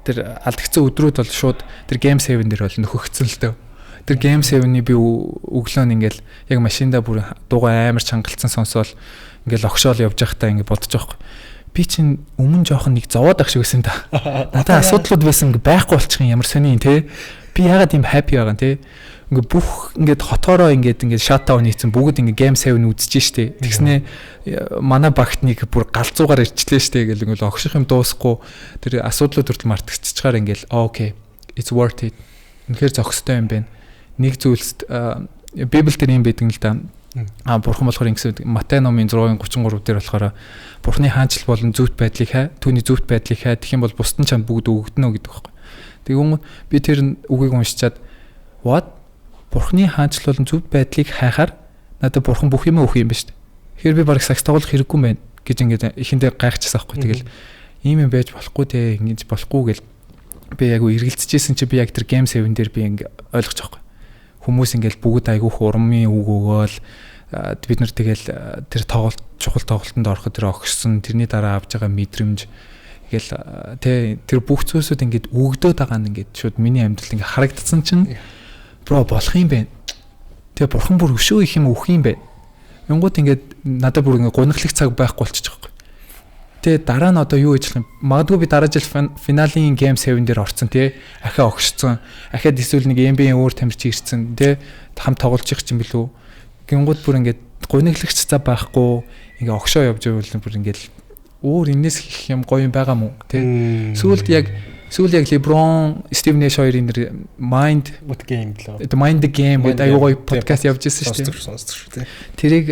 тэр алдагцсан өдрүүд бол шууд тэр game 7 дээр бол нөхөгцсөн л дээ. Тэр game 7-ний би өглөө нь ингээл яг машиндаа бүр дуугаа амар чангалцсан сонсоол ингээл огшоол явж байхдаа ингээд бодож байгаа хгүй. Би чинь өмнө жоохон нэг зовоод ах шиг байсан да. Надад асуудлууд байсан ингээ байхгүй болчих юм ямар сони те. Би ягаад тийм happy байгаа юм те. Ингээ бүх ингээд хотоороо ингээд shutdown хийсэн бүгд ингээ game 7 үзэж штэ. Тэгснэ манай багт нэг бүр галзуугаар ирчлээ штэ гэл ингээл огших юм дуусахгүй тэр асуудлууд хүртэл мартчихчгаар ингээл okay it's worth it. Үнэхээр зохистой юм байна. Нэг зүйлс Библиэл дээр юм байдаг л да. Бурхан болохоор ингэсэн Матай номын 6:33 дээр болохоор Бурханы хаанчлал болон зөвхт байдлыг хай, түүний зөвхт байдлыг хай, тэгэх юм бол бусдын чамд бүгд өгөгдөнө гэдэг байхгүй. Тэгвэл би тэр үгийг уншичаад what Бурханы хаанчлал болон зөвхт байдлыг хайхаар надад Бурхан бүх юм өгөх юм ба шүү дээ. Тэгэхээр би бараг сакс тоглох хэрэггүй юм байна гэж ингээд ихэндээ гайхчихсан байхгүй. Тэгэл ийм юм байж болохгүй те, ингэж болохгүй гэл би яг эргэлзэжсэн чи би яг тэр game 7 дээр би ингээд ойлгож байгаа. Хүмүүс ингээл бүгд айгүйх урмын үг өгөөл бид нар тэгэл тэр чухал тоглолтод ороход тэр огшсон тэрний дараа авж байгаа мэдрэмж ингээл тэр бүх зүйлсүүд ингээд өгдөөд байгаа нь ингээд шууд миний амьдрал ингээд харагдсан чинь бро болох юм байна. Тэгээ бурхан бүр өшөө их юм өгөх юм байна. Янгууд ингээд надад бүр ингээд гунхлах цаг байхгүй болчих жоохоо. Тэгээ дараа нь одоо юу хийж болох юм? Магадгүй би дараа жил финалийн game 7 дээр орсон тий. Ахаа огшсон. Ахаад эсвэл нэг NBA өөр тамирч ирсэн тий. Хамт тоглож их юм билүү? Гингууд бүр ингээд гуниглагч цаа байхгүй. Ингээ огшоо явж байвал бүр ингээд өөр энэс их юм гоё юм байгаа мó тий. Сүүлд яг LeBron, Steve Nash хоёрын Mind what game лөө. The Mind the Game гэдэг аюу гоё подкаст явж ирсэн шүү дээ. Сонсдог шүү тий. Тэрийг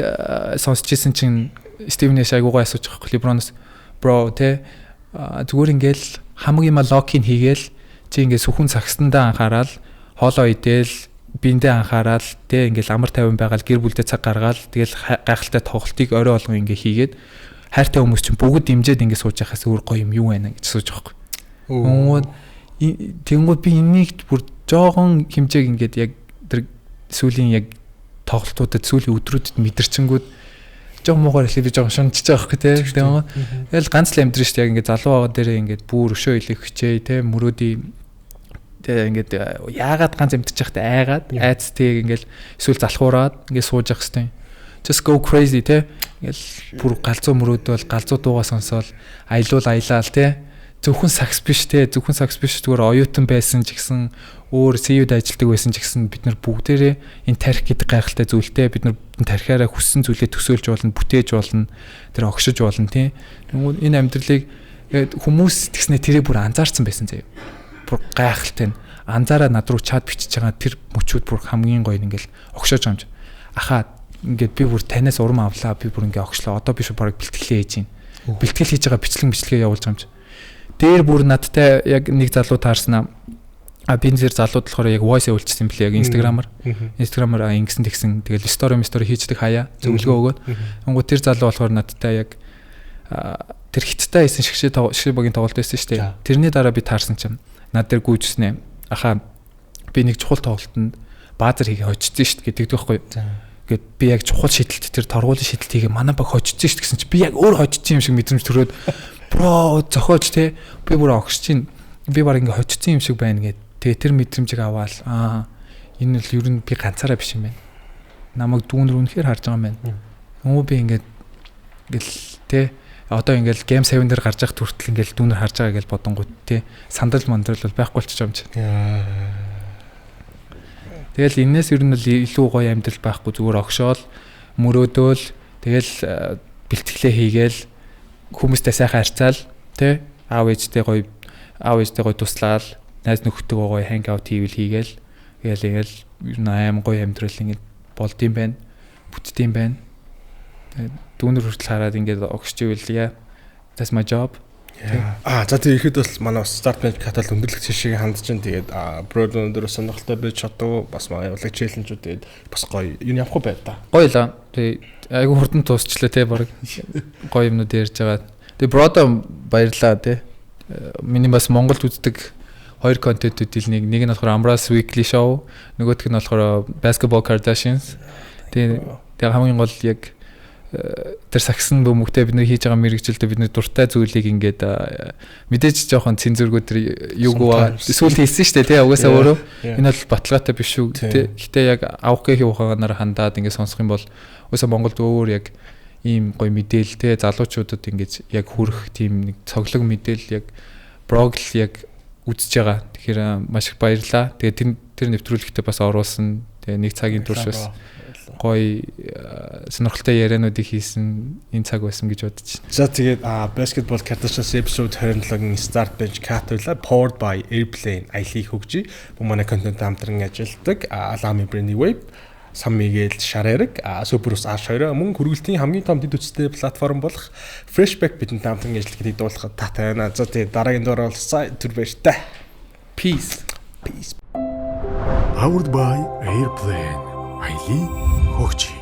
сонсч ирсэн чинь Steve Nash аюу гоё асууж байгаа LeBron-оос bro тий зүгээр ингээл хамаг юм локин хийгээл чи ингээд сүхэн цагстандаа анхаарал хоолоо идээл биндээ анхаарал тий ингээл амар тайван байгаал гэр бүлдээ цаг гаргаал тэгэл гайхалтай тоглолтыг орой болгон ингээ хийгээд хайртай хүмүүс чинь бүгд дэмжиж ингээ сууж байхаас өөр гоё юм юу байна гэж сууж байгаа юм. Тэнгууд би энийг бүр жоохон хэмжээг ингээд яг тэр сүүлийн яг тоглолтуудад сүүлийн өдрүүдэд мэдэрчингүүд жоохон муугаар хэлээ би жоохон шунчиж байгаа хэрэг тий. Тэгэл ганц л амьдрын шүү дээ яг ингээ залуу байгаа дээрээ ингээд бүр өшөө илэх хичээ тий мөрөөдий тэгээ ингээд яагаад ганц амьдчих байхдаа айгаад айцтэй ингээл эсвэл залхуураад ингээд сууж явах хэвээр just go crazy те ингээл бүр галзуу мөрөөдөл галзуу дуугаа сонсоол аялал те зөвхөн сакс биш зүгээр оюутан байсан ч гэсэн өөр CEO-д ажилладаг байсан ч гэсэн бид нар бүгдээрээ энэ тарих гэдэг гайхалтай зүйлтэй бид нар тарихаараа хүссэн зүйлээ төсөөлж болно бүтээж болно тэр огшиж болно те энэ амьдралыг хүмүүс тэгснэ тэрийг бүр анзаарсан байсан заяа бүр гайхалтай анзаараа над руу чат бичиж байгаа тэр мөчүүд бүр хамгийн гоё ингээл огшоож байгаа юм чи ахаа ингээд би бүр танаас урам авлаа би бүр ингээ огшлоо одоо би шууд бэлтгэлээ хийж байна бэлтгэл хийж байгаа бичлэгээ явуулж байгаа юм чи дээр бүр надтай яг нэг залуу таарснаа би нэр залууд болохоор яг voice өвлжсэн юм блэ яг инстаграмаар ингэсэн тэгсэн тэгэл story хийждэг хаяа зөвлөгөө өгөөд онгоо тэр залуу болохоор надтай яг тэр хиттэй хийсэн шгшээ богийн тоглолт байсан шүү дээ тэрний дараа би таарсан чинь над дээр гүйжснэ ахаа би нэг чухал тоглолтод баазар хийгээ хожицсон шүү дээ гэдэг байхгүй гээд би яг чухал шийдэлт тэр торгуулийн шийдэлт хийгээ манай баг хожицсон шүү дээ гэсэн чи би яг өөр хожицсон юм шиг мэдрэмж төрөөд бро зохиож те би бүр огш чинь би баг ингээ хожицсон юм шиг байна гэд тэгээ тэр мэдрэмжийг аваад энэ л ер нь би ганцаараа биш юм байна намайг дүүнэр үнэхээр харж байгаа юм байна өө би ингээд гэл те одоо ингээл game 7 дээр гарч явах хүртэл ингээл дүүнэр харж байгаа гэж бодонгууд те сандал мандрал бол байхгүй болчих юм чи. Тэгэл энэс ер нь л илүү гоё амьдрал байхгүй зүгээр огшоол мөрөөдөөл тэгэл бэлтгэлээ хийгээл хүмүүстэй сайхан харьцаал те аав ээжтэй гоё туслаал найз нөхдөдөө гоё hang out хийгээл ингээл ер нь аим гоё амьдрал ингээд болдсон байна бүтдсэн байна. Дүүнэр хүртэл хараад ингээд огсч ивэл яа that's my job. За тийм ихэд бас манай start page катал өндөрлөх цэшийг хандж чинь тэгээд брод өндөр сонирхолтой байж чадуу бас манай явуулах челленжүүд тэгээд бас гоё юм явах бай та. Гоё л. Тэгээд айгу хурдан дуусчлаа те баг гоё юмнууд ярьж байгаа. Тэгээд бродо баярлаа те. Миний бас Монголд үздэг хоёр контентүүдийн нэг нь болохоор Ambra's Weekly Show, нөгөөх нь болохоор Basketball Kardashians. Тэгээд хамгийн гол яг тэр саксан бөмбөгтэй бид нэр хийж байгаа мэрэгчлэлтэй бид нэр дуртай зүйлийг ингээд мэдээж жоохон цензургүүд тэр юугаа эсвэл хийсэн шүү дээ тий угаасаа өөрөө энэ бол баталгаатай биш шүү тий гэтээ яг авах гэх ухаанаар хандаад ингээд сонсох юм бол угаасаа Монголд өөр яг ийм гоё мэдээл тий залуучуудад ингээд яг хүрэх тийм нэг цоглог мэдээл яг блог л яг үзэж байгаа тэгэхээр маш их баярлаа тэгээ тэр нэвтрүүлэгтээ бас оруулсан тэгээ нэг цагийн турш бас гоё сонирхолтой яриануудыг хийсэн энэ цаг байсан гэж бодож байна. За тэгээд Basketball Kardashians episode 27-гийн start bench cut байлаа. Powered by Airplane аялыг хөгжиж манай контент хамтран ажилладаг Alami Branding Web Саммигээл Шарэрэг Superus H2 мөн хүргэлтийн хамгийн том дэд үстэй платформ болох Freshback бидэнд хамтран ажиллахыг дуулахад таатай байна. За тэгээд дараагийн дугаар бол түр байж та. Peace. Powered by Airplane аялыг хөгжиж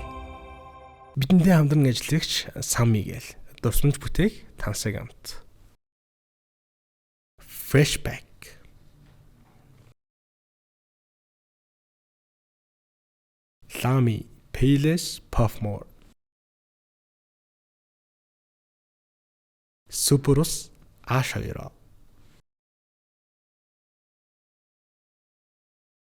бидэнтэй хамтран ажиллагч Саммигээл дурсамж бүтээх тансаг амт. Freshback Lamy Payless Puffmore Superus H2